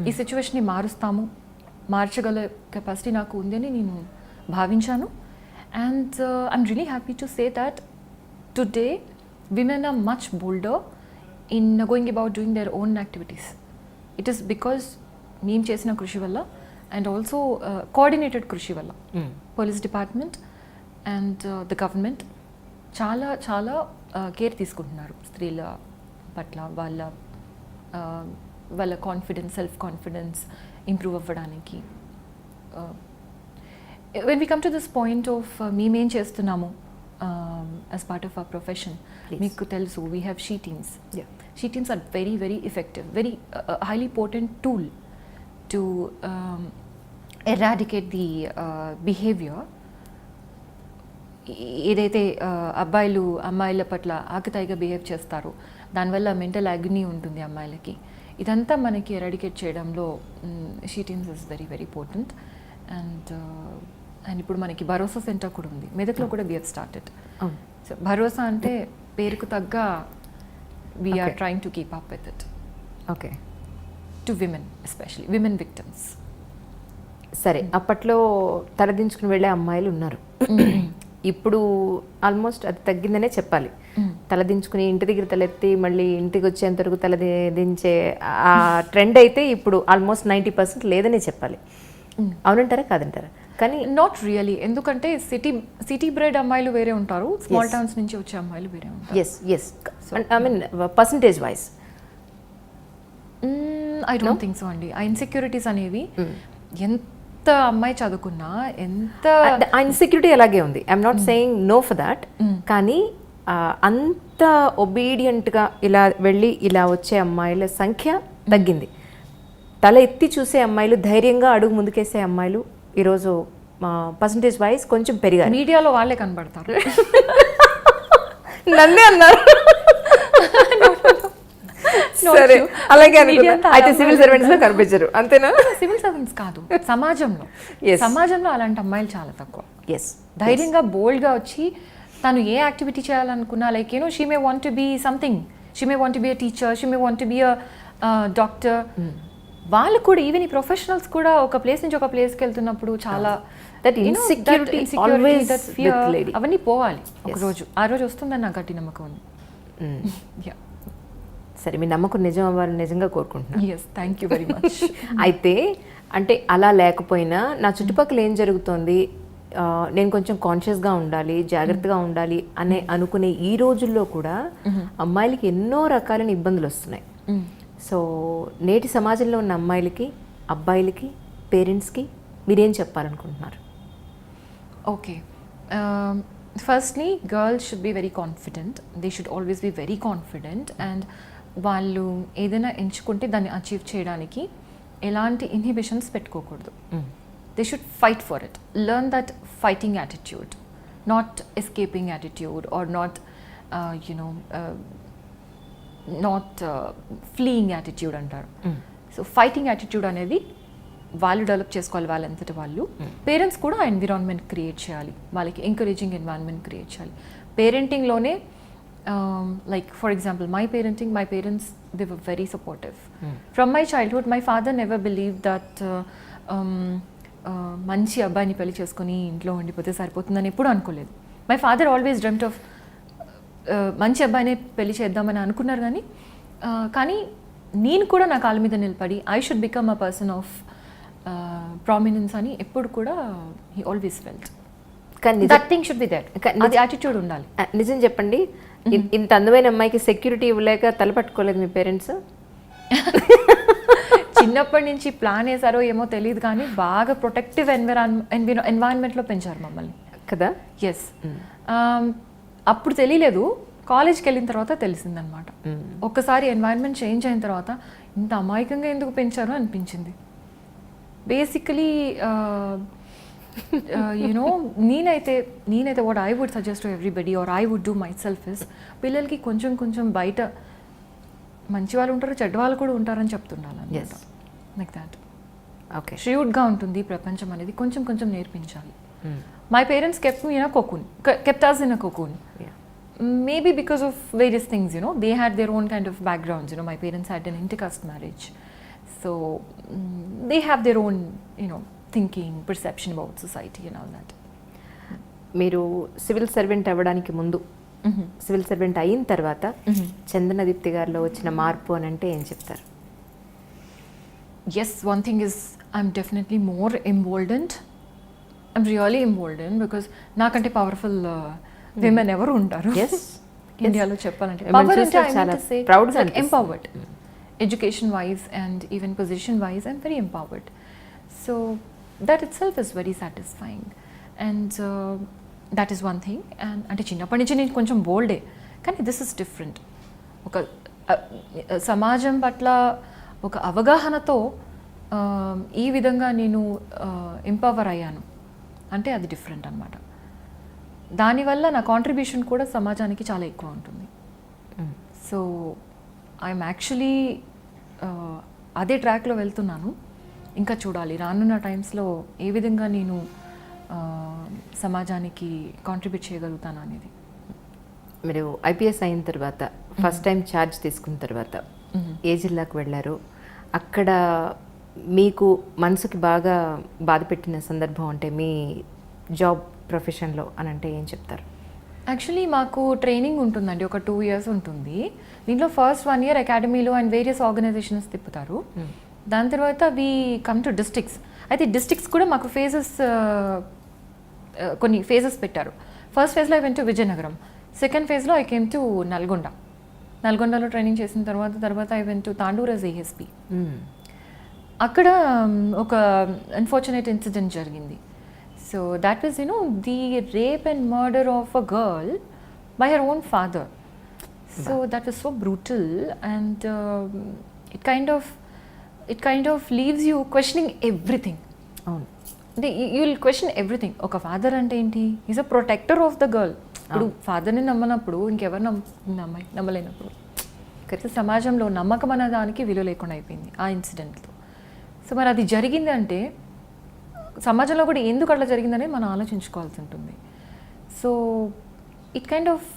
ఈ సిచ్యువేషన్ని మారుస్తాము, మార్చగల capacity నాకు ఉందని నేను భావించాను. And I'm really happy to say that today women are much bolder in going about doing their own activities. It is because మేము చేసిన కృషి వల్ల అండ్ ఆల్సో కోఆర్డినేటెడ్ కృషి వల్ల police department and the government చాలా చాలా కేర్ తీసుకుంటున్నారు స్త్రీల పట్ల. వాళ్ళ కాన్ఫిడెన్స్, సెల్ఫ్ కాన్ఫిడెన్స్ ఇంప్రూవ్ అవ్వడానికి. When we come to this point of మేమేం చేస్తున్నాము as part of our profession, మీకు తెలుసు, we have she teams. She teams are very very effective, very highly potent tool to eradicate the behavior. ఏదైతే అబ్బాయిలు అమ్మాయిల పట్ల ఆకతాయిగా behave చేస్తారో దానివల్ల మెంటల్ అగ్ని ఉంటుంది అమ్మాయిలకి. ఇదంతా మనకి ఎరాడికేట్ చేయడంలో she teams is very very potent. And ఇప్పుడు మనకి భరోసా సెంటర్ కూడా ఉంది మెదక్లో కూడా వి హావ్ స్టార్టెడ్. సో భరోసా అంటే పేరుకు తగ్గ we are trying to keep up with it. Okay. To women, especially women victims. సరే, అప్పట్లో తలదించుకుని వెళ్ళే అమ్మాయిలు ఉన్నారు. ఇప్పుడు ఆల్మోస్ట్ అది తగ్గిందనే చెప్పాలి. తలదించుకుని ఇంటి దగ్గర తలెత్తి మళ్ళీ ఇంటికి వచ్చేంత వరకు తలదించే ఆ ట్రెండ్ అయితే ఇప్పుడు ఆల్మోస్ట్ 90% లేదనే చెప్పాలి. అవునంటారా కాదంటారా? కానీ నాట్ రియలీ. ఎందుకంటే సిటీ బ్రెడ్ అమ్మాయిలు వేరే ఉంటారు, స్మాల్ టౌన్స్ నుంచి వచ్చే అమ్మాయిలు వేరే ఉంటారు. Yes I mean percentage wise I don't think so అండి. ఆ ఇన్సెక్యూరిటీస్ అనేవి ఎంత అమ్మాయి చదువుకున్నా ఎంత ఆ ఇన్సెక్యూరిటీ అలాగే ఉంది. I'm not saying no for that. కానీ అంత ఒబీడియంట్గా ఇలా వెళ్ళి ఇలా వచ్చే అమ్మాయిల సంఖ్య తగ్గింది. తల ఎత్తి చూసే అమ్మాయిలు, ధైర్యంగా అడుగు ముందుకేసే అమ్మాయిలు ఈరోజు పర్సంటేజ్ వైజ్ కొంచెం పెరిగారు. మీడియాలో వాళ్ళే కనబడతారు. నన్నే అన్నారు. సరే అలాగే అనుకున్నా. అయితే సివిల్ సర్వెంట్స్ లో కనిపించరు అంతేనా? సివిల్ సర్వెంట్స్ కాదు, సమాజంలో అలాంటి అమ్మాయిలు చాలా తక్కువ. ఎస్, ధైర్యంగా బోల్డ్గా వచ్చి తను ఏ యాక్టివిటీ చేయాలనుకున్నా, like you know she may want to be something, she may want to be a teacher, she may want to be a doctor. వాళ్ళు కూడా ఈవెన్ ఈ ప్రొఫెషనల్స్ కూడా ఒక ప్లేస్ నుంచి ఒక ప్లేస్కి వెళ్తున్నప్పుడు చాలా insecurity always with lady. అవన్నీ పోవాలి ఒక రోజు. ఆ రోజు వస్తుందని నాకు గట్టి నమ్మకం ఉంది. సరే, మీ నమ్మకం నిజం అవ్వాలని నిజంగా కోరుకుంటున్నాను. Yes, thank you very much. అయితే అంటే అలా లేకపోయినా నా చుట్టుపక్కల ఏం జరుగుతోంది, నేను కొంచెం కాన్షియస్గా ఉండాలి, జాగ్రత్తగా ఉండాలి అనే అనుకునే ఈ రోజుల్లో కూడా అమ్మాయిలకి ఎన్నో రకాలైన ఇబ్బందులు వస్తున్నాయి. సో నేటి సమాజంలో ఉన్న అమ్మాయిలకి, అబ్బాయిలకి, పేరెంట్స్కి మీరేం చెప్పాలనుకుంటున్నారు? Okay, firstly girls should be very confident. They should always be very confident. And వాళ్ళు ఏదైనా ఎంచుకుంటే దాన్ని అచీవ్ చేయడానికి ఎలాంటి ఇన్హిబిషన్స్ పెట్టుకోకూడదు. They should fight for it. Learn that fighting attitude, not escaping attitude or not not fleeing attitude అంటారు. So fighting attitude అనేది వాళ్ళు డెవలప్ చేసుకోవాలి వాళ్ళంతటి వాళ్ళు. పేరెంట్స్ కూడా ఎన్విరాన్మెంట్ క్రియేట్ చేయాలి, వాళ్ళకి ఎంకరేజింగ్ ఎన్విరాన్మెంట్ క్రియేట్ చేయాలి. పేరెంటింగ్లోనే like for example my parents they were very supportive from my childhood. My father never believe that మంచి అబ్బాయిని పెళ్లి చేసుకుని ఇంట్లో ఉండిపోతే సరిపోతుందని ఎప్పుడు అనుకోలేదు. My father always dreamed of మంచి అబ్బాయినే పెళ్లి చేద్దామని అనుకున్నారు. కానీ నేను కూడా నా కాళ్ళ మీద నిలబడి I should become a person of prominence అని ఎప్పుడు కూడా హీ ఆల్వేస్ ఫెల్ట్. కానీ that thing should be there. అది యాటిట్యూడ్ ఉండాలి. నిజం చెప్పండి, ఇంత అందమైన అమ్మాయికి సెక్యూరిటీ ఇవ్వలేక తలపట్టుకోలేదు మీ పేరెంట్స్? చిన్నప్పటి నుంచి ప్లాన్ వేసారో ఏమో తెలియదు కానీ బాగా ప్రొటెక్టివ్ ఎన్వైరన్మెంట్లో పెంచారు మమ్మల్ని కదా. ఎస్, అప్పుడు తెలియలేదు, కాలేజ్కి వెళ్ళిన తర్వాత తెలిసిందనమాట. ఒక్కసారి ఎన్వైరన్మెంట్ చేంజ్ అయిన తర్వాత ఇంత అమాయకంగా ఎందుకు పెంచారు అనిపించింది. బేసికలీ యూనో నేనైతే what I would suggest to everybody or I would do myself is, పిల్లలకి కొంచెం బయట మంచి వాళ్ళు ఉంటారు, చెడ్డ వాళ్ళు కూడా ఉంటారని చెప్తుండాలి. Like that. ఓకే, ష్యూడ్గా ఉంటుంది ప్రపంచం అనేది, కొంచెం నేర్పించాలి. My parents kept me in a cocoon, kept us in a cocoon. Maybe because of various things, they had their own kind of backgrounds. My parents had an intercaste marriage, so they have their own thinking, perception about society and all that. మీరు civil servant అవ్వడానికి ముందు, civil servant అయిన తర్వాత చందన దీప్తి గారిలో వచ్చిన మార్పు అని అంటే ఏం చెప్తారు? Yes, one thing is I'm definitely more emboldened. I'm really emboldened because నాకంటే పవర్ఫుల్ విమెన్ ఎవరు ఉంటారు ఇండియాలో చెప్పాలంటే. పవర్ అంటే I mean to say empowered, education wise and even position wise I'm very empowered. So that it self is very satisfying and that is one thing. And అంటే చిన్నప్పటి నుంచి నేను కొంచెం బోల్డే, కానీ దిస్ ఇస్ డిఫరెంట్. ఒక సమాజం పట్ల ఒక అవగాహనతో ఈ విధంగా నేను ఎంపవర్ అయ్యాను అంటే అది డిఫరెంట్ అనమాట. దానివల్ల నా కాంట్రిబ్యూషన్ కూడా సమాజానికి చాలా ఎక్కువ ఉంటుంది. సో ఐఎమ్ యాక్చువల్లీ అదే ట్రాక్లో వెళ్తున్నాను. ఇంకా చూడాలి రానున్న టైమ్స్లో ఏ విధంగా నేను సమాజానికి కాంట్రిబ్యూట్ చేయగలుగుతాను అనేది. మీరు ఐపీఎస్ అయిన తర్వాత ఫస్ట్ టైం ఛార్జ్ తీసుకున్న తర్వాత ఏ జిల్లాకు వెళ్ళారు? అక్కడ మీకు మనసుకి బాగా బాధ పెట్టిన సందర్భం అంటే మీ జాబ్ ప్రొఫెషన్లో అని అంటే ఏం చెప్తారు? యాక్చువల్లీ మాకు ట్రైనింగ్ ఉంటుందండి, ఒక 2 years ఉంటుంది. దీంట్లో ఫస్ట్ 1 year అకాడమీలో అండ్ వేరియస్ ఆర్గనైజేషన్స్ తిప్పుతారు. దాని తర్వాత వీ కమ్ టు డిస్ట్రిక్ట్స్. అయితే డిస్ట్రిక్ట్స్ కూడా మాకు కొన్ని ఫేజెస్ పెట్టారు. ఫస్ట్ ఫేజ్లో I went to Vizianagaram, second ఫేజ్లో ఐ కేమ్ టు నల్గొండలో ట్రైనింగ్ చేసిన తర్వాత I went to Tandur as ASP. అక్కడ ఒక అన్ఫార్చునేట్ ఇన్సిడెంట్ జరిగింది. So that was the rape and murder of a girl by her own father. So that was so brutal and it kind of leaves you questioning everything. అంటే you will question everything. ఒక father అంటే ఏంటి? Is a protector of the girl. ఇప్పుడు ఫాదర్ని నమ్మనప్పుడు ఇంకెవరు నమ్మలేనప్పుడు so సమాజంలో నమ్మకం అనే దానికి విలువ లేకుండా అయిపోయింది ఆ ఇన్సిడెంట్తో. సో మరి అది జరిగిందంటే సమాజంలో కూడా ఎందుకు అట్లా జరిగిందనే మనం ఆలోచించుకోవాల్సి ఉంటుంది. So it kind of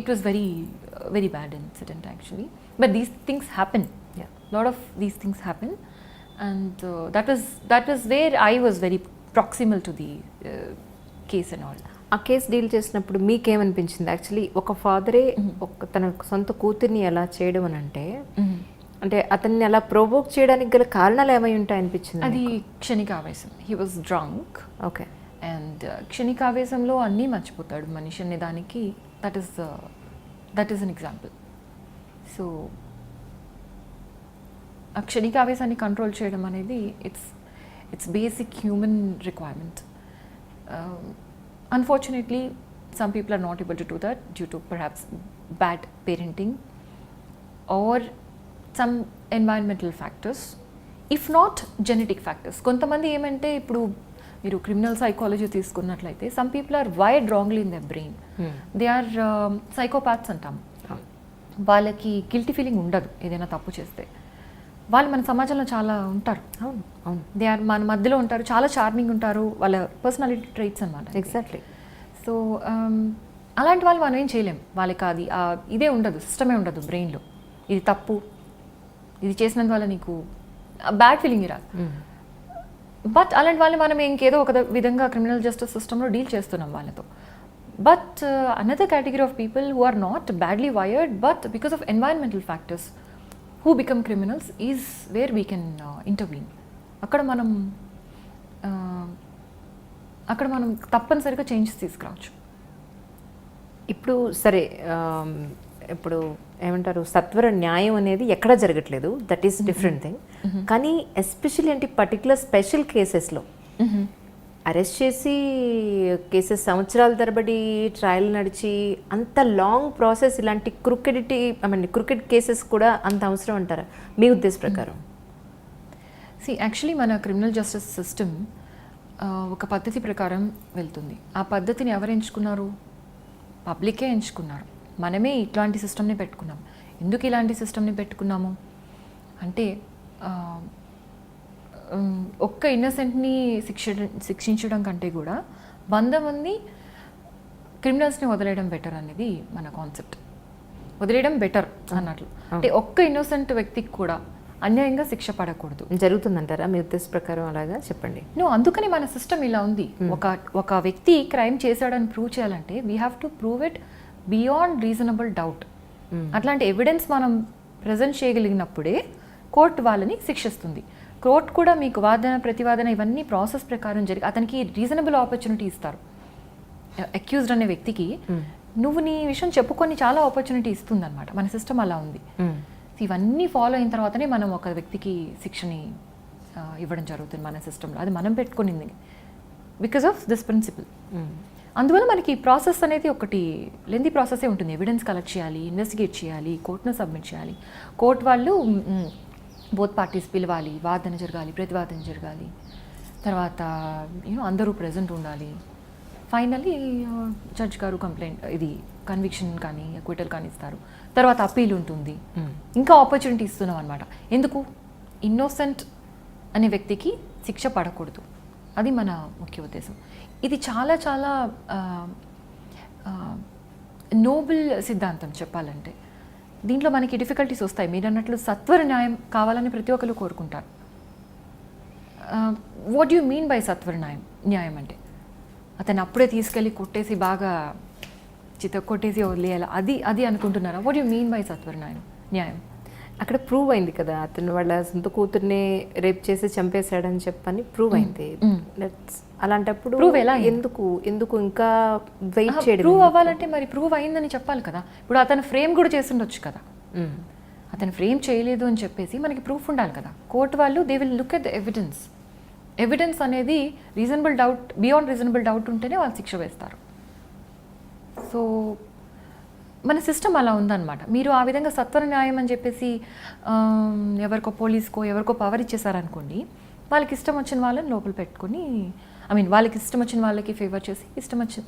it was very very bad incident actually, but these things happen, lot of these things happen, and that was where I was very proximal to the case and all. ఆ case deal చేసినప్పుడు మీకేమనిపించింది? Actually ఒక ఫాదరే తన సొంత కూతుర్ని ఎలా చేయడం అని అంటే అతన్ని అలా ప్రొవోక్ చేయడానికి గల కారణాలు ఏమై ఉంటాయి అనిపించింది? అది క్షణికావేశం. He was drunk. Okay. And క్షణికావేశంలో అన్నీ మర్చిపోతాడు మనిషి అనే దానికి that is an example. So ఆ క్షణికావేశాన్ని కంట్రోల్ చేయడం అనేది it's basic human requirement. Unfortunately, some people are not able to do that due to perhaps bad parenting or some environmental factors, if not genetic factors. కొంతమంది ఏమంటే ఇప్పుడు మీరు criminal psychology తీసుకున్నట్లయితే some people are wired wrongly in their brain. They are psychopaths అంటాం. వాళ్ళకి guilty feeling ఉండదు ఏదైనా తప్పు చేస్తే. వాళ్ళు మన సమాజంలో చాలా ఉంటారు. అవును, దే ఆర్ మన మధ్యలో ఉంటారు, చాలా చార్మింగ్ ఉంటారు, వాళ్ళ పర్సనాలిటీ ట్రైట్స్ అనమాట. ఎగ్జాక్ట్లీ. సో అలాంటి వాళ్ళు మనం ఏం చేయలేం. వాళ్ళకి అది ఇదే ఉండదు, సిస్టమే ఉండదు బ్రెయిన్లో. ఇది తప్పు, ఇది చేసినందువల్ల నీకు బ్యాడ్ ఫీలింగ్ రాదు. బట్ అలాంటి వాళ్ళు మనం ఇంకేదో ఒక విధంగా క్రిమినల్ జస్టిస్ సిస్టంలో డీల్ చేస్తున్నాం వాళ్ళతో. But another category of people who are not badly wired but because of environmental factors who become criminals is where we can intervene. అక్కడ మనం తప్పనిసరిగా చేంజెస్ తీసుకురావచ్చు. ఇప్పుడు సరే, ఇప్పుడు ఏమంటారు, సత్వర న్యాయం అనేది ఎక్కడా జరగట్లేదు, దట్ ఈస్ డిఫరెంట్ థింగ్. కానీ ఎస్పెషల్లీ అంటే పర్టికులర్ స్పెషల్ కేసెస్లో అరెస్ట్ చేసి కేసెస్ సంవత్సరాల తరబడి ట్రయల్ నడిచి అంత లాంగ్ ప్రాసెస్, ఇలాంటి క్రికెట్ కేసెస్ కూడా అంత అవసరం అంటారా మీ ఉద్దేశ ప్రకారం? యాక్చువల్లీ మన క్రిమినల్ జస్టిస్ సిస్టమ్ ఒక పద్ధతి ప్రకారం వెళ్తుంది. ఆ పద్ధతిని ఎవరు ఎంచుకున్నారు? పబ్లికే ఎంచుకున్నారు. మనమే ఇట్లాంటి సిస్టమ్ని పెట్టుకున్నాం. ఎందుకు ఇలాంటి సిస్టమ్ని పెట్టుకున్నాము అంటే ఒక్క ఇన్నసెంట్ని శిక్షించడం కంటే కూడా 100 మంది క్రిమినల్స్ని వదిలేయడం బెటర్ అనేది మన కాన్సెప్ట్. వదిలేయడం బెటర్ అన్నట్లు. అంటే ఒక్క ఇన్నోసెంట్ వ్యక్తికి కూడా అన్యాయంగా శిక్ష పడకూడదు. జరుగుతుందంటారా మీ ఉద్దేశ ప్రకారం? అలాగా చెప్పండి. అందుకని మన సిస్టమ్ ఇలా ఉంది. ఒక వ్యక్తి క్రైమ్ చేశాడని ప్రూవ్ చేయాలంటే we have to prove it beyond reasonable doubt. అట్లాంటి ఎవిడెన్స్ మనం ప్రజెంట్ చేయగలిగినప్పుడే కోర్టు వాళ్ళని శిక్షిస్తుంది. కోర్టు కూడా మీకు వాదన ప్రతివాదన ఇవన్నీ ప్రాసెస్ ప్రకారం జరిగి అతనికి రీజనబుల్ ఆపర్చునిటీ ఇస్తారు. అక్యూజ్డ్ అనే వ్యక్తికి నువ్వు నీ విషయం చెప్పుకొని చాలా ఆపర్చునిటీ ఇస్తుంది అనమాట. మన సిస్టమ్ అలా ఉంది. ఇవన్నీ ఫాలో అయిన తర్వాతనే మనం ఒక వ్యక్తికి శిక్షని ఇవ్వడం జరుగుతుంది మన సిస్టంలో. అది మనం పెట్టుకునింది బికాస్ ఆఫ్ దిస్ ప్రిన్సిపల్. అందువల్ల మనకి ప్రాసెస్ అనేది ఒకటి లెంతీ ప్రాసెసే ఉంటుంది. ఎవిడెన్స్ కలెక్ట్ చేయాలి, ఇన్వెస్టిగేట్ చేయాలి, కోర్టును సబ్మిట్ చేయాలి, కోర్టు వాళ్ళు బోత్ పార్టీస్ పిలవాలి, వాదన జరగాలి, ప్రతివాదన జరగాలి, తర్వాత అందరూ ప్రెజెంట్ ఉండాలి. ఫైనల్లీ జడ్జ్ గారు కంప్లైంట్ ఇది కన్విక్షన్ కానీ అక్విటల్ కానీ ఇస్తారు. తర్వాత అప్పీల్ ఉంటుంది. ఇంకా ఆపర్చునిటీ ఇస్తున్నాం అనమాట. ఎందుకు? ఇన్నోసెంట్ అనే వ్యక్తికి శిక్ష పడకూడదు. అది మన ముఖ్య ఉద్దేశం. ఇది చాలా చాలా నోబెల్ సిద్ధాంతం చెప్పాలంటే. దీంట్లో మనకి డిఫికల్టీస్ వస్తాయి. మీరు అన్నట్లు సత్వర న్యాయం కావాలని ప్రతి ఒక్కరు కోరుకుంటారు. వాట్ యు మీన్ బై సత్వర న్యాయం అంటే అతను అప్పుడే తీసుకెళ్ళి కొట్టేసి బాగా కొట్టేసి వదిలేయాలి అది అనుకుంటున్నారా? వాట్ యు మీన్ బై సత్వర న్యాయం? అక్కడ ప్రూవ్ అయింది కదా, అతను వాళ్ళ సొంత కూతుర్ని రేప్ చేసి చంపేశాడని చెప్పని ప్రూవ్ అయింది. అలాంటప్పుడు ప్రూవ్ ఎలా? ఎందుకు ఇంకా వెయిట్ చేయడం? ప్రూవ్ అవ్వాలంటే మరి ప్రూవ్ అయిందని చెప్పాలి కదా. ఇప్పుడు అతను ఫ్రేమ్ కూడా చేస్తుండొచ్చు కదా. అతను ఫ్రేమ్ చేయలేదు అని చెప్పేసి మనకి ప్రూఫ్ ఉండాలి కదా. కోర్టు వాళ్ళు they will look at the evidence అనేది reasonable doubt, beyond reasonable doubt ఉంటేనే వాళ్ళు శిక్ష వేస్తారు. సో మన సిస్టమ్ అలా ఉందన్నమాట. మీరు ఆ విధంగా సత్వర న్యాయం అని చెప్పేసి ఎవరికో పోలీస్కో ఎవరికో పవర్ ఇచ్చేసారనుకోండి, వాళ్ళకి ఇష్టం వచ్చిన వాళ్ళని లోపల పెట్టుకొని వాళ్ళకి ఇష్టం వచ్చిన వాళ్ళకి ఫేవర్ చేసి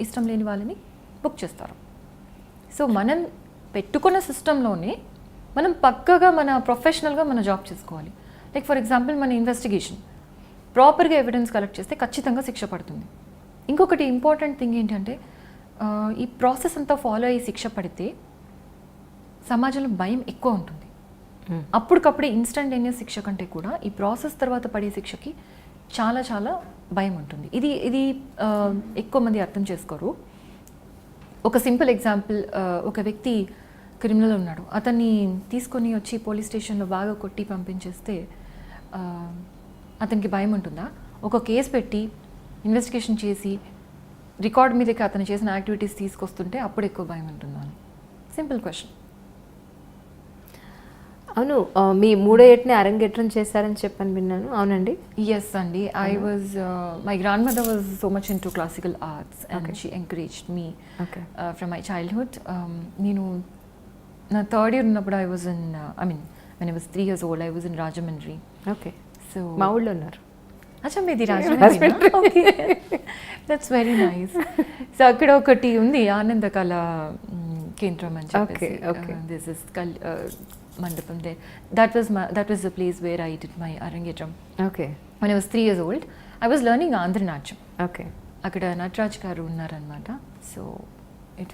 ఇష్టం లేని వాళ్ళని బుక్ చేస్తారు. సో మనం పెట్టుకున్న సిస్టంలోనే మనం పక్కగా మన ప్రొఫెషనల్గా మన జాబ్ చేసుకోవాలి. లైక్ ఫర్ ఎగ్జాంపుల్ మన ఇన్వెస్టిగేషన్ ప్రాపర్గా ఎవిడెన్స్ కలెక్ట్ చేస్తే ఖచ్చితంగా శిక్ష పడుతుంది. ఇంకొకటి ఇంపార్టెంట్ థింగ్ ఏంటంటే ఈ ప్రాసెస్ అంతా ఫాలో అయ్యి శిక్ష పడితే సమాజంలో భయం ఎక్కువ ఉంటుంది. అప్పటికప్పుడే ఇన్స్టంటేనియస్ శిక్ష కంటే కూడా ఈ ప్రాసెస్ తర్వాత పడే శిక్షకి చాలా చాలా భయం ఉంటుంది. ఇది ఎక్కువ మంది అర్థం చేసుకోరు. ఒక సింపుల్ ఎగ్జాంపుల్, ఒక వ్యక్తి క్రిమినల్ ఉన్నాడు, అతన్ని తీసుకొని వచ్చి పోలీస్ స్టేషన్లో బాగా కొట్టి పంపించేస్తే అతనికి భయం ఉంటుందా? ఒక కేసు పెట్టి ఇన్వెస్టిగేషన్ చేసి రికార్డ్ మీదకి అతను చేసిన యాక్టివిటీస్ తీసుకొస్తుంటే అప్పుడు ఎక్కువ భయం ఉంటుందా అని సింపుల్ క్వశ్చన్. అవును, మీ 3వ ఏటనే అరంగేట్రం చేశారని చెప్పని విన్నాను, అవునండి? ఎస్ అండి, my grand mother was so much in to classical arts and she encouraged me from my childhood. నేను నా 3rd year ఉన్నప్పుడు I was in when I was 3 years old I was in Rajahmundry. Okay, so మా ఊళ్ళో ఉన్నారు. అచ్చా, మీది Rajahmundry? Okay, that's very nice. So అక్కడ ఒకటి ఉంది ఆనందకళ కేంద్రం అని చెప్పేసి, దిస్ ఇస్ మండపం. That was the place where I did my arangetram. Okay. When I was 3 years old, I was learning Andhra Natyam. Okay. అక్కడ నటరాజ్ గారు ఉన్నారనమాట. So it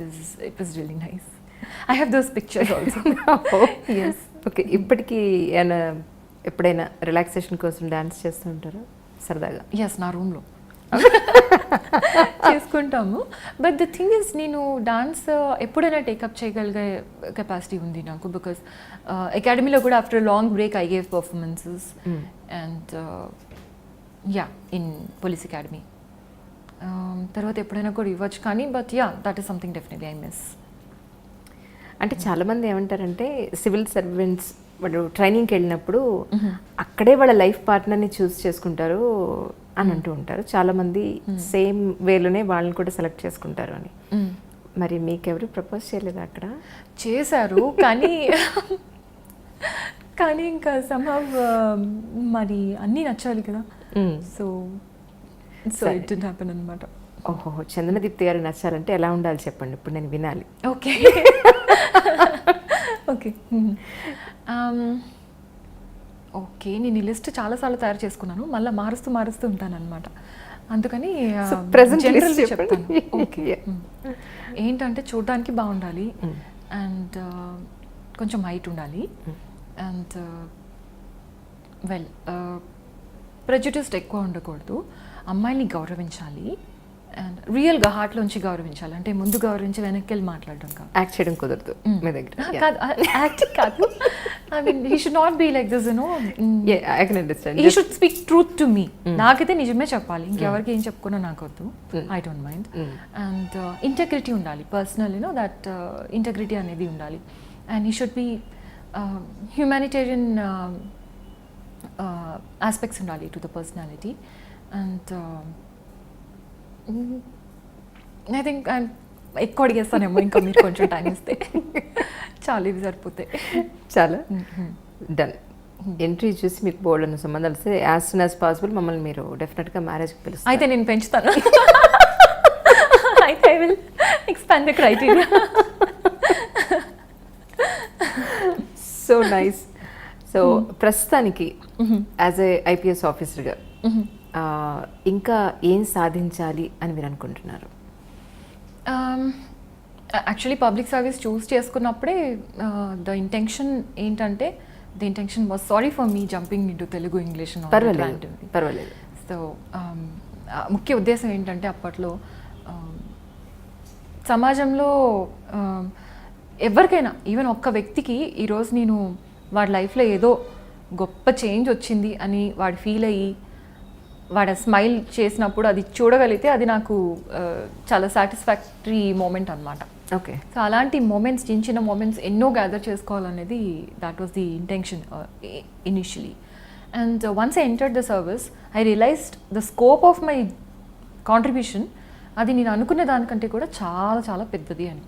was really nice. I have those pictures also. Yes. Okay. ఇప్పటికీ ఎప్పుడైనా relaxation కోసం dance చేస్తూ ఉంటారా సరదాగా? Yes, నా రూమ్లో చేసుకుంటాము. బట్ ద థింగ్ ఇస్, నేను డాన్స్ ఎప్పుడైనా టేకప్ చేయగలిగే కెపాసిటీ ఉంది నాకు. బికాస్ అకాడమీలో కూడా after long break I gave performances and in police academy. తర్వాత ఎప్పుడైనా కూడా ఇవ్వచ్చు కానీ, but that is something definitely I miss. అంటే చాలామంది ఏమంటారంటే సివిల్ సర్వెంట్స్ వాళ్ళు ట్రైనింగ్కి వెళ్ళినప్పుడు అక్కడే వాళ్ళ లైఫ్ పార్ట్నర్ని చూస్ చేసుకుంటారు అని అంటూ ఉంటారు. చాలామంది సేమ్ వేలోనే వాళ్ళని కూడా సెలెక్ట్ చేసుకుంటారు అని. మరి మీకెవరు ప్రపోజ్ చేయలేదు? అక్కడ చేశారు కానీ ఇంకా somehow మరి అన్నీ నచ్చాలి కదా. సో ఇట్ డిడ్ంట్ హ్యాపెన్ అనమాట. ఓహో, చందన దీప్తి గారు నచ్చాలంటే ఎలా ఉండాలి చెప్పండి, ఇప్పుడు నేను వినాలి. ఓకే ఓకే ఓకే, నేను ఈ లిస్ట్ చాలాసార్లు తయారు చేసుకున్నాను, మళ్ళీ మారుస్తూ ఉంటాను అనమాట. అందుకని జనరల్గా చెప్తాను. ఓకే, ఏంటంటే చూడడానికి బాగుండాలి అండ్ కొంచెం హైట్ ఉండాలి అండ్ ప్రెజుడిస్డ్ ఎక్కువ ఉండకూడదు, అమ్మాయిని గౌరవించాలి అండ్ రియల్గా హార్ట్లోంచి గౌరవించాలి. అంటే ముందు గౌరవించి వెనక్కి వెళ్ళి మాట్లాడడం కాదు, యాక్ట్ చేయడం కుదరదు మీ దగ్గర. కాదు, యాక్టింగ్ కాదు. I mean, he should not be like this, you know. Yeah, I can understand. He should speak truth to me. నాకైతే నిజమే చెప్పాలి, ఇంకెవరికి ఏం చెప్పుకున్నా నాకు వద్దు. I don't mind. And integrity ఉండాలి, personal, you know, that integrity అనేది ఉండాలి. And he should be humanitarian aspects ఉండాలి to the personality. And I think I'm ఎక్కువ అడిగేస్తానేమో, ఇంకా మీరు కొంచెం టైం ఇస్తే చాలా ఇవి సరిపోతాయి. చాలా డన్. ఎంట్రీ చూసి మీకు బోర్డు అన్న సంబంధాలు వస్తే యాజ్ సూన్ యాజ్ పాసిబుల్ మమ్మల్ని మీరు డెఫినెట్గా మ్యారేజ్కి పిలుస్తారు. అయితే నేను పెంచుతాను. అయితే I will expand the criteria. So nice. So ప్రస్తుతానికి యాజ్ ఏ ఐపీఎస్ ఆఫీసర్గా ఇంకా ఏం సాధించాలి అని మీరు అనుకుంటున్నారు? యాక్చువల్లీ పబ్లిక్ సర్వీస్ చూస్ చేసుకున్నప్పుడే ద ఇంటెన్షన్ ఏంటంటే, the intention was, sorry for me jumping into Telugu English. పర్వాలేదు. సో ముఖ్య ఉద్దేశం ఏంటంటే, అప్పట్లో సమాజంలో ఎవరికైనా, ఈవెన్ ఒక్క వ్యక్తికి ఈరోజు నేను వాడి లైఫ్లో ఏదో గొప్ప చేంజ్ వచ్చింది అని వాడు ఫీల్ అయ్యి వాడు స్మైల్ చేసినప్పుడు అది చూడగలిగితే అది నాకు చాలా సాటిస్ఫాక్టరీ మూమెంట్ అనమాట. ఓకే. సో అలాంటి మూమెంట్స్, చిన్న చిన్న మూమెంట్స్ ఎన్నో గ్యాదర్ చేసుకోవాలనేది that was the intention initially. And once I entered the service I realised the scope of my contribution. అది నేను అనుకునే దానికంటే కూడా చాలా చాలా పెద్దది అని.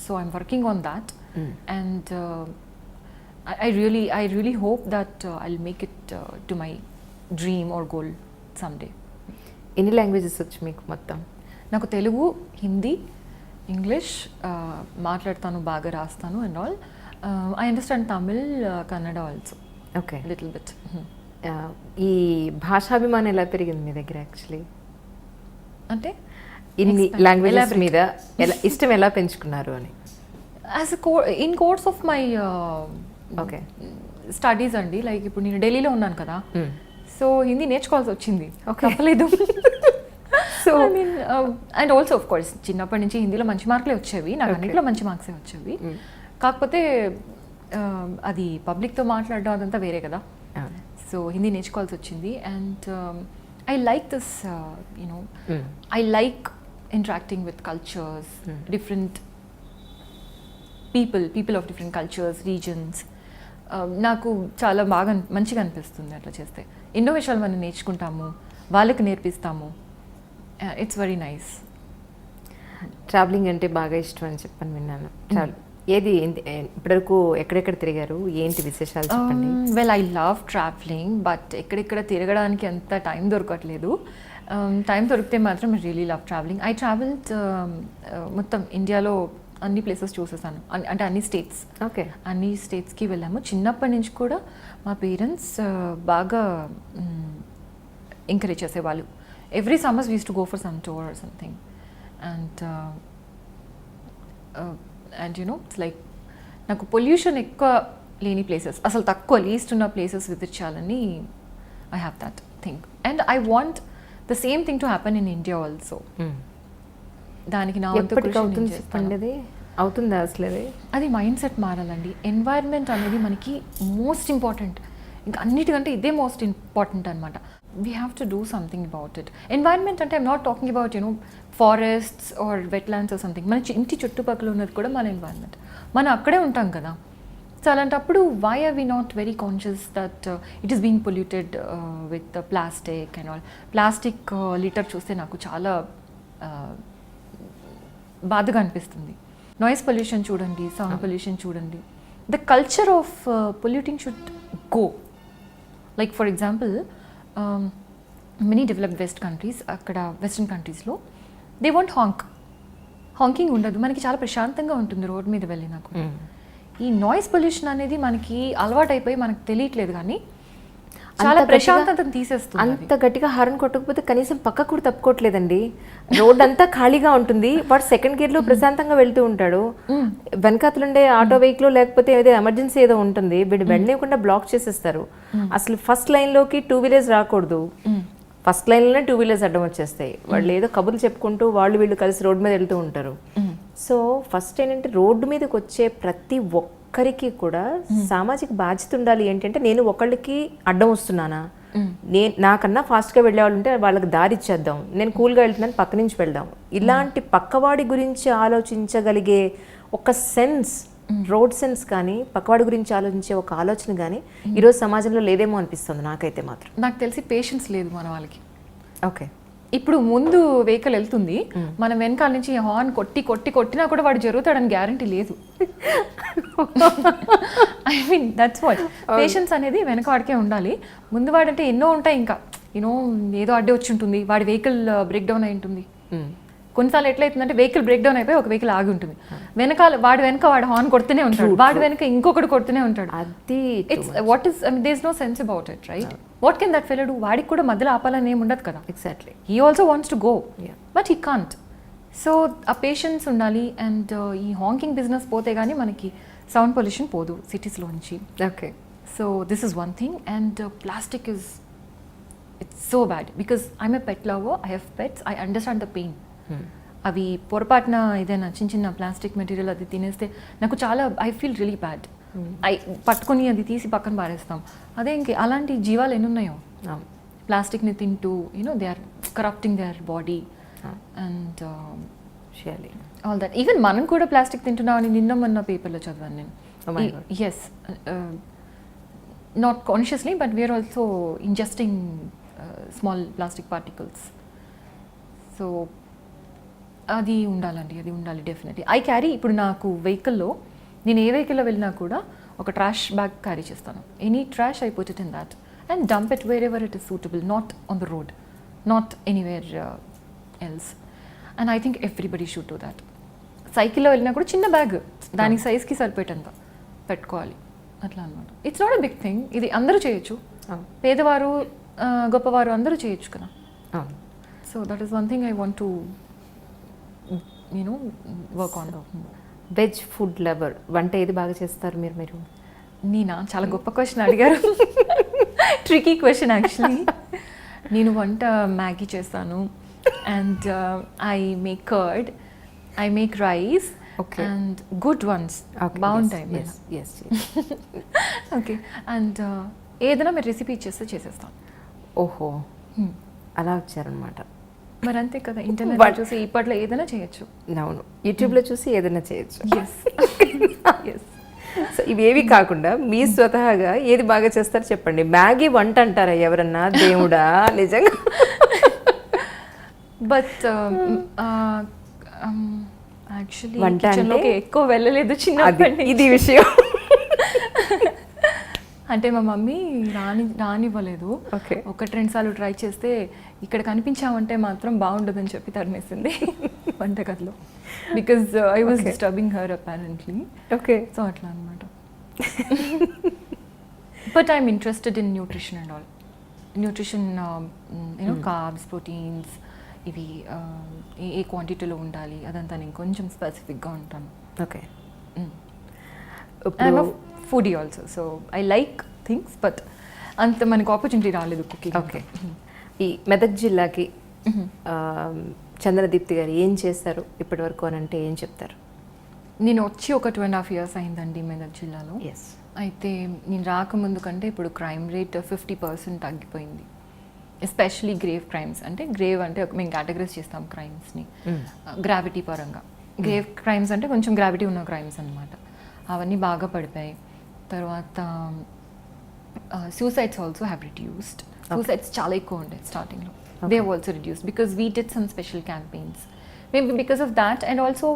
So I'm working on that and I really hope that I'll make it to my dream or goal someday. ఎన్ని లాంగ్వేజెస్ వచ్చు మీకు మొత్తం? నాకు తెలుగు, హిందీ, ఇంగ్లీష్ మాట్లాడతాను, బాగా రాస్తాను and all. I understand Tamil, Kannada also okay. Little bit. ఈ భాషాభిమానం ఎలా పెరిగింది మీ దగ్గర యాక్చువల్లీ? అంటే ఇన్ని లాంగ్వేజెస్ మీద ఇష్టం ఎలా పెంచుకున్నారు అని? As in course of my okay studies అండి. లైక్ ఇప్పుడు నేను ఢిల్లీలో ఉన్నాను కదా, సో హిందీ నేర్చుకోవాల్సి వచ్చింది. Okay. తప్పలేదు. So I mean and also of course చిన్నప్పటి నుంచి హిందీలో మంచి మార్కులే వచ్చేవి, నాకు అన్నింటిలో మంచి మార్క్సే వచ్చేవి. కాకపోతే అది పబ్లిక్తో మాట్లాడడం అదంతా వేరే కదా, సో హిందీ నేర్చుకోవాల్సి వచ్చింది. And I like this you know, I like interacting with cultures, different people of different cultures, reasons. నాకు చాలా బాగా మంచిగా అనిపిస్తుంది అట్లా చేస్తే. ఎన్నో విషయాలు మనం నేర్చుకుంటాము, వాళ్ళకి నేర్పిస్తాము. It's very nice. ట్రావెలింగ్ అంటే బాగా ఇష్టం అని చెప్పని విన్నాను. ఏది ఇప్పటివరకు ఎక్కడెక్కడ తిరిగారు, ఏంటి విశేషాలు చెప్పండి? Well, I love travelling, but ఎక్కడెక్కడ తిరగడానికి అంత టైం దొరకట్లేదు. టైం దొరికితే మాత్రం I really love travelling. I travelled మొత్తం ఇండియాలో అన్ని ప్లేసెస్ చూసేసాను, అంటే అన్ని స్టేట్స్. ఓకే. అన్ని స్టేట్స్కి వెళ్ళాము. చిన్నప్పటి నుంచి కూడా మా పేరెంట్స్ బాగా ఎంకరేజ్ చేసేవాళ్ళు. Every summers we use to go for some tour or something. And you know it's like నాకు పొల్యూషన్ ఎక్కువ లేని ప్లేసెస్, అసలు తక్కువ లీస్ట్ ఉన్న ప్లేసెస్ విజిట్ చేయాలని I have that thing. And I want the same thing to happen in India also. దానికి నా అవుతుందా అసలు? అది మైండ్ సెట్ మారాలండి. ఎన్వైర్న్మెంట్ అనేది మనకి మోస్ట్ ఇంపార్టెంట్, ఇంకా అన్నిటికంటే ఇదే మోస్ట్ ఇంపార్టెంట్ అనమాట. We have to do something about it. Environment అంటే I'm not talking about you know forests or wetlands or something. మన ఇంటి చుట్టుపక్కల ఉన్నది కూడా మన ఎన్వైర్న్మెంట్, మనం అక్కడే ఉంటాం కదా. సో అలాంటప్పుడు why are we not very conscious that it is being polluted with plastic and all. Plastic litter చూస్తే నాకు చాలా బాధగా అనిపిస్తుంది. నాయిస్ పొల్యూషన్ చూడండి, సౌండ్ పొల్యూషన్ చూడండి. The culture of polluting should go. Like for example many developed west countries, అక్కడ western కంట్రీస్లో they want honking ఉండదు. మనకి చాలా ప్రశాంతంగా ఉంటుంది రోడ్ మీద వెళ్ళినా కూడా. ఈ నాయిస్ పొల్యూషన్ అనేది మనకి అలవాటు అయిపోయి మనకు తెలియట్లేదు, కానీ చాలా ప్రశాంతతను తీసేస్తుంది. అంత గట్టిగా హారన్ కొట్టకపోతే కనీసం పక్క కూడా తప్పుకోవట్లేదండి. రోడ్ అంతా ఖాళీగా ఉంటుంది, వాడు సెకండ్ గేర్ లో ప్రశాంతంగా వెళ్తూ ఉంటాడు. వెనకాతలుండే ఆటో వెహికల్ లేకపోతే ఏదో ఎమర్జెన్సీ ఏదో ఉంటుంది, వీడు వెళ్ళలేకుండా బ్లాక్ చేసేస్తారు. అసలు ఫస్ట్ లైన్ లోకి 2 వీలర్స్ రాకూడదు, ఫస్ట్ లైన్ లోనే 2 వీలర్స్ అడ్డం వచ్చేస్తాయి. వాళ్ళు ఏదో కబుర్లు చెప్పుకుంటూ వాళ్ళు వీళ్ళు కలిసి రోడ్డు మీద వెళ్తూ ఉంటారు. సో ఫస్ట్ ఏంటంటే రోడ్డు మీదకి వచ్చే ప్రతి ఒక్కరికి కూడా సామాజిక బాధ్యత ఉండాలి. ఏంటంటే నేను ఒకళ్ళకి అడ్డం వస్తున్నానా, నాకన్నా ఫాస్ట్గా వెళ్ళే వాళ్ళు ఉంటే వాళ్ళకి దారి ఇచ్చేద్దాం, నేను కూల్గా వెళ్తున్నాను పక్క నుంచి వెళ్దాం. ఇలాంటి పక్కవాడి గురించి ఆలోచించగలిగే ఒక సెన్స్, రోడ్ సెన్స్ కానీ పక్కవాడి గురించి ఆలోచించే ఒక ఆలోచన కానీ ఈరోజు సమాజంలో లేదేమో అనిపిస్తుంది నాకైతే మాత్రం. నాకు తెలిసి పేషెన్స్ లేదు మన వాళ్ళకి. ఓకే. ఇప్పుడు ముందు వెహికల్ వెళ్తుంది, మనం వెనకాల నుంచి హార్న్ కొట్టినా కూడా వాడు జరుగుతాడని గ్యారంటీ లేదు. I mean that's what patience అనేది వెనక వాడికే ఉండాలి. ముందు వాడంటే ఎన్నో ఉంటాయి, ఇంకా యూనో ఏదో అడ్డే వచ్చి ఉంటుంది, వాడి వెహికల్ బ్రేక్ డౌన్ అయి ఉంటుంది. కొన్నిసార్లు ఎట్లయితుందంటే వెహికల్ బ్రేక్ డౌన్ అయిపోయి ఒక వెహికల్ ఆగి ఉంటుంది, వాడి వెనక వాడు హార్న్ కొడుతూనే ఉంటాడు, వాడి వెనక ఇంకొకటి కొడుతూనే ఉంటాడు. అది it's what is I mean there is no sense about it, right? What can that fellow do? వాడికి కూడా మధ్యలో ఆపాలని ఏమి ఉండదు కదా. Exactly. He also wants to go, but he can't. So ఆ పేషెన్స్ ఉండాలి. అండ్ ఈ హాంకింగ్ బిజినెస్ పోతే కానీ మనకి సౌండ్ పొల్యూషన్ పోదు సిటీస్లో నుంచి. Okay. So this is one thing. And plastic is it's so bad because I'm a pet lover, I have pets, I understand the pain. అవి పొరపాటున ఏదైనా చిన్న ప్లాస్టిక్ మెటీరియల్ అది తినేస్తే నాకు చాలా ఐ ఫీల్ రియలీ బ్యాడ్. పట్టుకొని అది తీసి పక్కన పారేస్తాం. అదే ఇంకే అలాంటి జీవాలు ఎన్ని ఉన్నాయో ప్లాస్టిక్ని తింటూ, you know they are corrupting their body and all that. Even మనం కూడా ప్లాస్టిక్ తింటున్నామని నిన్న మొన్న పేపర్లో చదివాను నేను. Yes, not consciously but we're also ingesting small plastic particles. So అది ఉండాలండి, అది ఉండాలి డెఫినెట్లీ. ఐ క్యారీ, ఇప్పుడు నాకు వెహికల్లో నేను ఏ వెహికల్లో వెళ్ళినా కూడా ఒక ట్రాష్ బ్యాగ్ క్యారీ చేస్తాను. Any trash I put it in that and dump it where ever it is suitable, not on the road, not anywhere else. And I think everybody should do that. సైకిల్లో వెళ్ళినా కూడా చిన్న bag, దానికి సైజ్కి సరిపోయేటంత పెట్టుకోవాలి అట్లా అనమాట. It's not a big thing, ఇది అందరూ చేయొచ్చు, అవును. పేదవారు గొప్పవారు అందరూ చేయొచ్చు కదా. అవును. So that is one thing I want to work on. Veg food lover, వంట ఏది బాగా చేస్తారు మీరు? నేనా? చాలా గొప్ప క్వశ్చన్ అడిగారు. Tricky question actually. నేను వంట మ్యాగీ చేస్తాను, and I make curd, I make rice, and good ones, బాగుంటాయి. ఓకే, అండ్ ఏదైనా మీరు రెసిపీ ఇచ్చేస్తే చేసేస్తాను. ఓహో, అలా వచ్చారనమాట. మరి అంతే కదా, ఇంటర్నెట్ చూసి ఇప్పట్లో ఏదైనా చేయొచ్చు. అవును, యూట్యూబ్లో చూసి ఏదైనా చేయొచ్చు. Yes yes. సో ఇవేవి కాకుండా మీ స్వతహాగా ఏది బాగా చేస్తారు చెప్పండి. మ్యాగీ వంట అంటారా ఎవరన్నా? దేవుడా, నిజంగా. బట్ యాక్చువల్లీ వంట కిచెన్లోకి ఎక్కువ వెళ్ళలేదు చిన్నప్పటి నుంచి. ఇది విషయం. అంటే మా మమ్మీ రానివ్వలేదు. ఓకే. 1-2 సార్లు ట్రై చేస్తే ఇక్కడ కనిపించామంటే మాత్రం బాగుండదని చెప్పి తరిమేసింది వంటగదిలో. Because I was disturbing her apparently. Okay. So అట్లా అనమాట. But I'm interested in nutrition and all. Nutrition, carbs, proteins, ఇవి ఏ క్వాంటిటీలో ఉండాలి అదంతా నేను కొంచెం స్పెసిఫిక్గా ఉంటాను. Okay. I'm foodie also, so I like things, but అంత మనకు ఆపర్చునిటీ రాలేదు కుకింగ్. ఓకే. ఈ మెదక్ జిల్లాకి చందన దీప్తి గారు ఏం చేస్తారు ఇప్పటి వరకు అని అంటే ఏం చెప్తారు? నేను వచ్చి ఒక 2.5 years అయిందండి మెదక్ జిల్లాలో. ఎస్. అయితే నేను రాకముందు కంటే ఇప్పుడు క్రైమ్ రేట్ 50% తగ్గిపోయింది. Especially grave crimes. అంటే గ్రేవ్ అంటే మేము కేటగరైజ్ చేస్తాం క్రైమ్స్ని గ్రావిటీ పరంగా. గ్రేవ్ క్రైమ్స్ అంటే కొంచెం గ్రావిటీ ఉన్న క్రైమ్స్ అనమాట. అవన్నీ బాగా పడిపోయాయి. తర్వాత suicides also have reduced. Suicides చాలా ఎక్కువ ఉండే స్టార్టింగ్లో. They have also reduced because we did some special campaigns. Maybe because of that, and also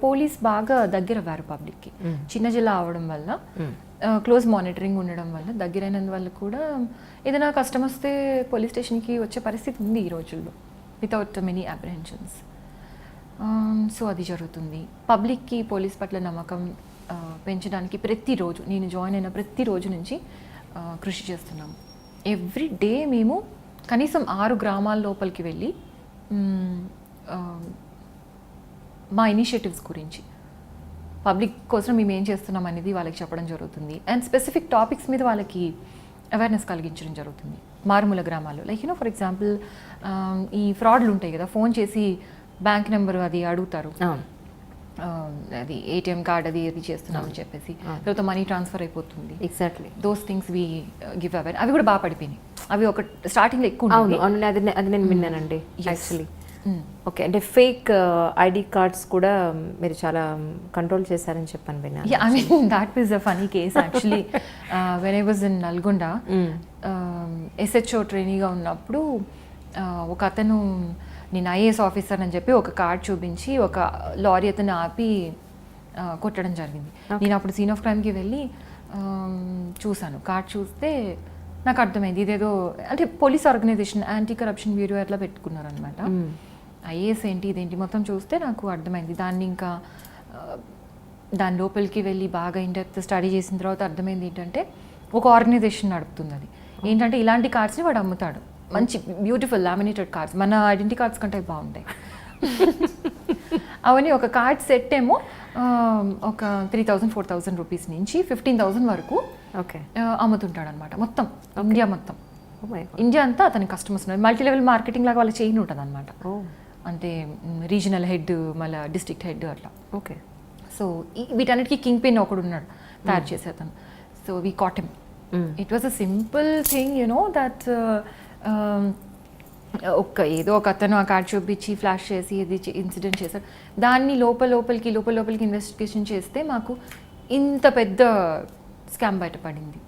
police బాగా దగ్గర అవ్వారు పబ్లిక్కి. చిన్న జిల్లా అవడం వల్ల, క్లోజ్ మానిటరింగ్ ఉండడం వల్ల, దగ్గరైనందువల్ల కూడా ఏదైనా కష్టం వస్తే పోలీస్ స్టేషన్కి వచ్చే పరిస్థితి ఉంది ఈ రోజుల్లో వితౌట్ మెనీ అప్రిహెన్షన్స్. సో అది జరుగుతుంది. పబ్లిక్కి పోలీస్ పట్ల నమ్మకం పెంచడానికి ప్రతిరోజు, నేను జాయిన్ అయిన ప్రతిరోజు నుంచి కృషి చేస్తున్నాము. ఎవ్రీ డే మేము కనీసం 6 గ్రామాల లోపలికి వెళ్ళి మా ఇనిషియేటివ్స్ గురించి, పబ్లిక్ కోసం మేము ఏం చేస్తున్నాం అనేది వాళ్ళకి చెప్పడం జరుగుతుంది. అండ్ స్పెసిఫిక్ టాపిక్స్ మీద వాళ్ళకి అవేర్నెస్ కలిగించడం జరుగుతుంది మారుమూల గ్రామాల్లో. లైక్ ఫర్ ఎగ్జాంపుల్ ఈ ఫ్రాడ్లు ఉంటాయి కదా, ఫోన్ చేసి బ్యాంక్ నెంబర్ అది అడుగుతారు, అది ఏటీఎం కార్డ్ అది చేస్తున్నామని చెప్పేసి, తర్వాత మనీ ట్రాన్స్ఫర్ అయిపోతుంది. Exactly those things we give aware. అవి కూడా బాగా పడిపోయినాయి. అవి ఒక స్టార్టింగ్లో ఎక్కువ. అవును, అది నేను విన్నానండి యాక్చువల్లీ. ఓకే, అంటే ఫేక్ ఐడి కార్డ్స్ కూడా మీరు చాలా కంట్రోల్ చేశారని చెప్పని విన్నాను. I mean that was a funny case actually. When I was in Nalgonda, SHO ట్రైనీగా ఉన్నప్పుడు ఒక అతను, నేను ఐఏఎస్ ఆఫీసర్ అని చెప్పి ఒక కార్డ్ చూపించి ఒక లారీ అతను ఆపి కొట్టడం జరిగింది. నేను అప్పుడు సీన్ ఆఫ్ క్రైమ్కి వెళ్ళి చూశాను. కార్డ్ చూస్తే నాకు అర్థమైంది ఇదేదో అంటే police organisation, anti corruption bureau అట్లా పెట్టుకున్నారనమాట. ఐఏఎస్ ఏంటి ఇదేంటి మొత్తం చూస్తే నాకు అర్థమైంది. దాన్ని ఇంకా దాని లోపలికి వెళ్ళి బాగా ఇన్డెప్త్ స్టడీ చేసిన తర్వాత అర్థమైంది ఏంటంటే ఒక ఆర్గనైజేషన్ నడుపుతుంది. అది ఏంటంటే ఇలాంటి కార్డ్స్ని వాడు అమ్ముతాడు, మంచి బ్యూటిఫుల్ లామినేటెడ్ కార్డ్స్, మన ఐడెంటిటీ కార్డ్స్ కంటే బాగుంటాయి. అవన్నీ ఒక కార్డ్ సెట్ ఏమో ఒక 3,000-4,000 రూపీస్ నుంచి 15,000 వరకు అమ్ముతుంటాడు అనమాట. మొత్తం ఇండియా మొత్తం, ఇండియా అంతా అతని కస్టమర్స్ ఉన్నారు. మల్టీ లెవెల్ మార్కెటింగ్ లాగా వాళ్ళ చైన్ ఉంటుంది అనమాట. అంటే రీజనల్ హెడ్, మళ్ళీ డిస్ట్రిక్ట్ హెడ్ అట్లా. ఓకే. సో వీటన్నిటికీ కింగ్ పిన్ ఒకడు ఉన్నాడు తయారు చేసే అతను. So we caught him. It was a simple thing that ఏదో ఒక అతను ఆ కార్డ్ చూపించి ఫ్లాష్ చేసి ఇది ఇన్సిడెంట్ చేశారు. దాన్ని లోపలికి ఇన్వెస్టిగేషన్ చేస్తే మాకు ఇంత పెద్ద స్కామ్ బయటపడింది.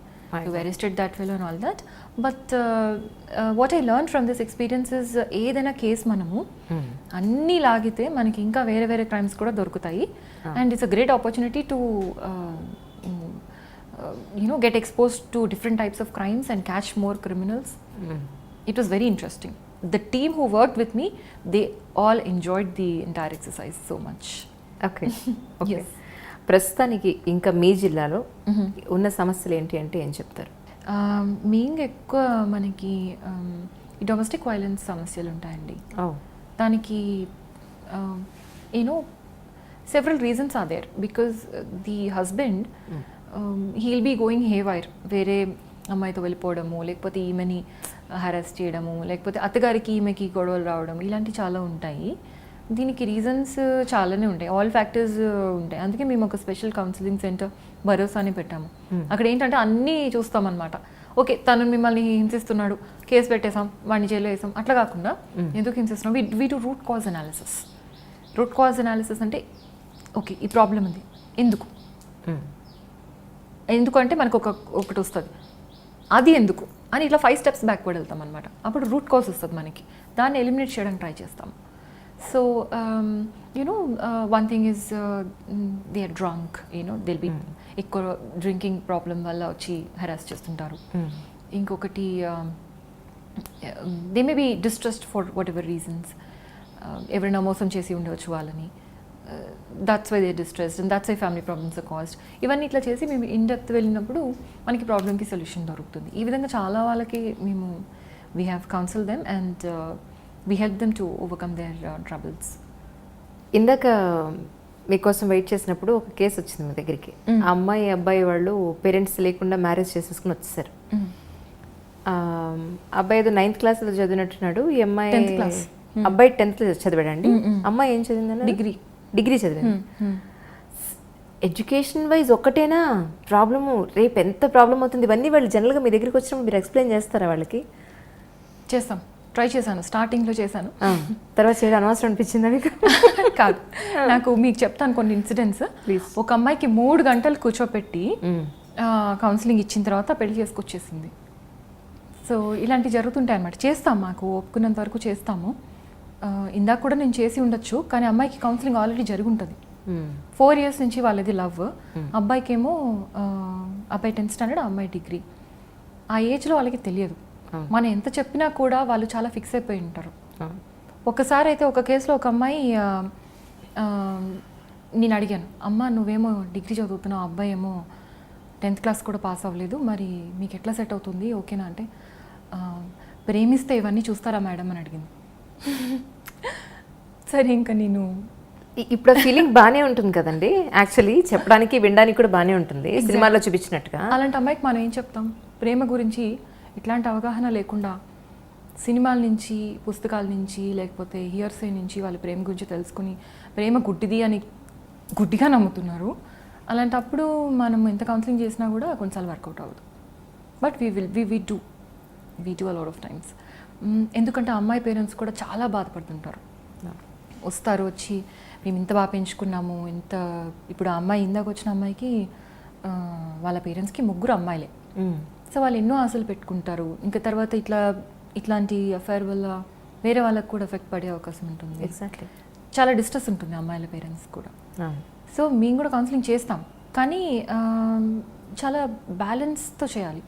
To arrested that fellow and all that. But what I learn from this experiences, ఏదైనా కేసు మనము అన్నీ లాగితే మనకి ఇంకా వేరే వేరే క్రైమ్స్ కూడా దొరుకుతాయి. And it's a great opportunity to get exposed to different types of crimes and catch more criminals. It was very interesting. The team who worked with me, they all enjoyed the entire exercise so much. Okay. Okay. Yes. ప్రస్తుతానికి ఇంకా మీ జిల్లాలో ఉన్న సమస్యలు ఏంటి అంటే ఏం చెప్తారు? మెయిన్గా ఎక్కువ మనకి ఈ డొమెస్టిక్ వైలెన్స్ సమస్యలు ఉంటాయండి. దానికి several reasons are there. Because the husband he'll be going haywire, వేరే అమ్మాయితో వెళ్ళిపోవడము, లేకపోతే ఈమెని హెరాస్ చేయడము, లేకపోతే అత్తగారికి ఈమెకి గొడవలు రావడం, ఇలాంటివి చాలా ఉంటాయి. దీనికి రీజన్స్ చాలానే ఉంటాయి, ఆల్ ఫ్యాక్టర్స్ ఉంటాయి. అందుకే మేము ఒక స్పెషల్ కౌన్సిలింగ్ సెంటర్ భరోసాని పెట్టాము. అక్కడ ఏంటంటే అన్నీ చూస్తామన్నమాట. ఓకే, తను మిమ్మల్ని హింసిస్తున్నాడు, కేసు పెట్టేసాం, వాడిని జైల్లో వేసాం, అట్లా కాకుండా ఎందుకు హింసిస్తున్నాం, we do root cause analysis. Root cause analysis అంటే ఓకే ఈ ప్రాబ్లం ఉంది, ఎందుకంటే మనకు ఒకటి వస్తుంది, అది ఎందుకు అని ఇట్లా 5 steps బ్యాక్వర్డ్ వెళ్తాం అనమాట. అప్పుడు రూట్ కాజ్ వస్తుంది మనకి, దాన్ని ఎలిమినేట్ చేయడానికి ట్రై చేస్తాం. So one thing is they are drunk, they'll be ఎక్కువ డ్రింకింగ్ ప్రాబ్లం వల్ల వచ్చి హెరాస్ చేస్తుంటారు. ఇంకొకటి they may be distressed for whatever reasons, ఎవరైనా మోసం చేసి ఉండవచ్చు వాళ్ళని, that's why they distressed and that's why family problems are caused. ఇవన్నీ ఇట్లా చేసి మేము ఇన్ డెప్త్ వెళ్ళినప్పుడు మనకి ప్రాబ్లమ్కి సొల్యూషన్ దొరుకుతుంది. ఈ విధంగా చాలా వాళ్ళకి మేము we have counsel them and we help them to overcome their troubles. ఇందాక మీకోసం వెయిట్ చేసినప్పుడు ఒక కేసు వచ్చింది మీ దగ్గరికి. ఆ అమ్మాయి అబ్బాయి వాళ్ళు పేరెంట్స్ లేకుండా మ్యారేజ్ చేసేసుకుని వచ్చేసారు. అబ్బాయి ఏదో 9th class ఏదో చదివినట్టున్నాడు, ఈ అమ్మాయి 10th class. అబ్బాయి 10th చదివాడండి, అమ్మాయి ఏం చదివిందన్న? డిగ్రీ చదివింది. ఎడ్యుకేషన్ వైజ్ ఒక్కటేనా ప్రాబ్లము? రేపు ఎంత ప్రాబ్లం అవుతుంది? ఇవన్నీ వాళ్ళు జనరల్గా మీ దగ్గరికి వచ్చినప్పుడు మీరు ఎక్స్ప్లెయిన్ చేస్తారా వాళ్ళకి? చేస్తాం, ట్రై చేశాను, స్టార్టింగ్లో చేశాను. తర్వాత చేయడం అనవసరం అనిపించిందా మీకు? కాదు, నాకు మీకు చెప్తాను కొన్ని ఇన్సిడెంట్స్. ఒక అమ్మాయికి 3 గంటలు కూర్చోపెట్టి కౌన్సిలింగ్ ఇచ్చిన తర్వాత పెళ్లి చేసుకొచ్చేసింది. సో ఇలాంటివి జరుగుతుంటాయి అన్నమాట. చేస్తాం, మాకు ఒప్పుకున్నంత వరకు చేస్తాము. ఇందాక కూడా నేను చేసి ఉండొచ్చు, కానీ అమ్మాయికి కౌన్సిలింగ్ ఆల్రెడీ జరిగి ఉంటుంది. 4 years నుంచి వాళ్ళది లవ్. అబ్బాయికి ఏమో అబ్బాయి 10th standard, అమ్మాయి డిగ్రీ. ఆ ఏజ్లో వాళ్ళకి తెలియదు. మనం ఎంత చెప్పినా కూడా వాళ్ళు చాలా ఫిక్స్ అయిపోయి ఉంటారు. ఒకసారి అయితే ఒక కేసులో ఒక అమ్మాయి, నేను అడిగాను, అమ్మ నువ్వేమో డిగ్రీ చదువుతున్నావు, అబ్బాయి ఏమో 10th class కూడా పాస్ అవ్వలేదు, మరి మీకు ఎట్లా సెట్ అవుతుంది, ఓకేనా అంటే, ప్రేమిస్తే ఇవన్నీ చూస్తారా మేడం అని అడిగింది. సరే ఇంకా నేను ఇప్పుడు ఫీలింగ్ బాగానే ఉంటుంది కదండి, యాక్చువల్లీ చెప్పడానికి వినడానికి కూడా బాగానే ఉంటుంది సినిమాలో చూపించినట్టుగా. అలాంటి అమ్మాయికి మనం ఏం చెప్తాం? ప్రేమ గురించి ఇట్లాంటి అవగాహన లేకుండా సినిమాల నుంచి, పుస్తకాల నుంచి, లేకపోతే హియర్సే నుంచి వాళ్ళు ప్రేమ గురించి తెలుసుకుని ప్రేమ గుడ్డిది అని గుడ్డిగా నమ్ముతున్నారు. అలాంటప్పుడు మనం ఎంత కౌన్సిలింగ్ చేసినా కూడా కొన్నిసార్లు వర్కౌట్ అవ్వదు. But we do a lot of times. ఎందుకంటే అమ్మాయి పేరెంట్స్ కూడా చాలా బాధపడుతుంటారు. వస్తారు, వచ్చి మేము ఇంత బాగా పెంచుకున్నాము, ఇప్పుడు ఆ అమ్మాయి, ఇందాక వచ్చిన అమ్మాయికి వాళ్ళ పేరెంట్స్కి 3 అమ్మాయిలే. సో వాళ్ళు ఎన్నో ఆశలు పెట్టుకుంటారు. ఇంకా తర్వాత ఇట్లాంటి అఫైర్ వల్ల వేరే వాళ్ళకి కూడా ఎఫెక్ట్ పడే అవకాశం ఉంటుంది. ఎగ్జాక్ట్లీ, చాలా డిస్ట్రెస్ ఉంటుంది అమ్మాయిల పేరెంట్స్ కూడా. సో మేము కూడా కౌన్సిలింగ్ చేస్తాం, కానీ చాలా బ్యాలెన్స్తో చేయాలి.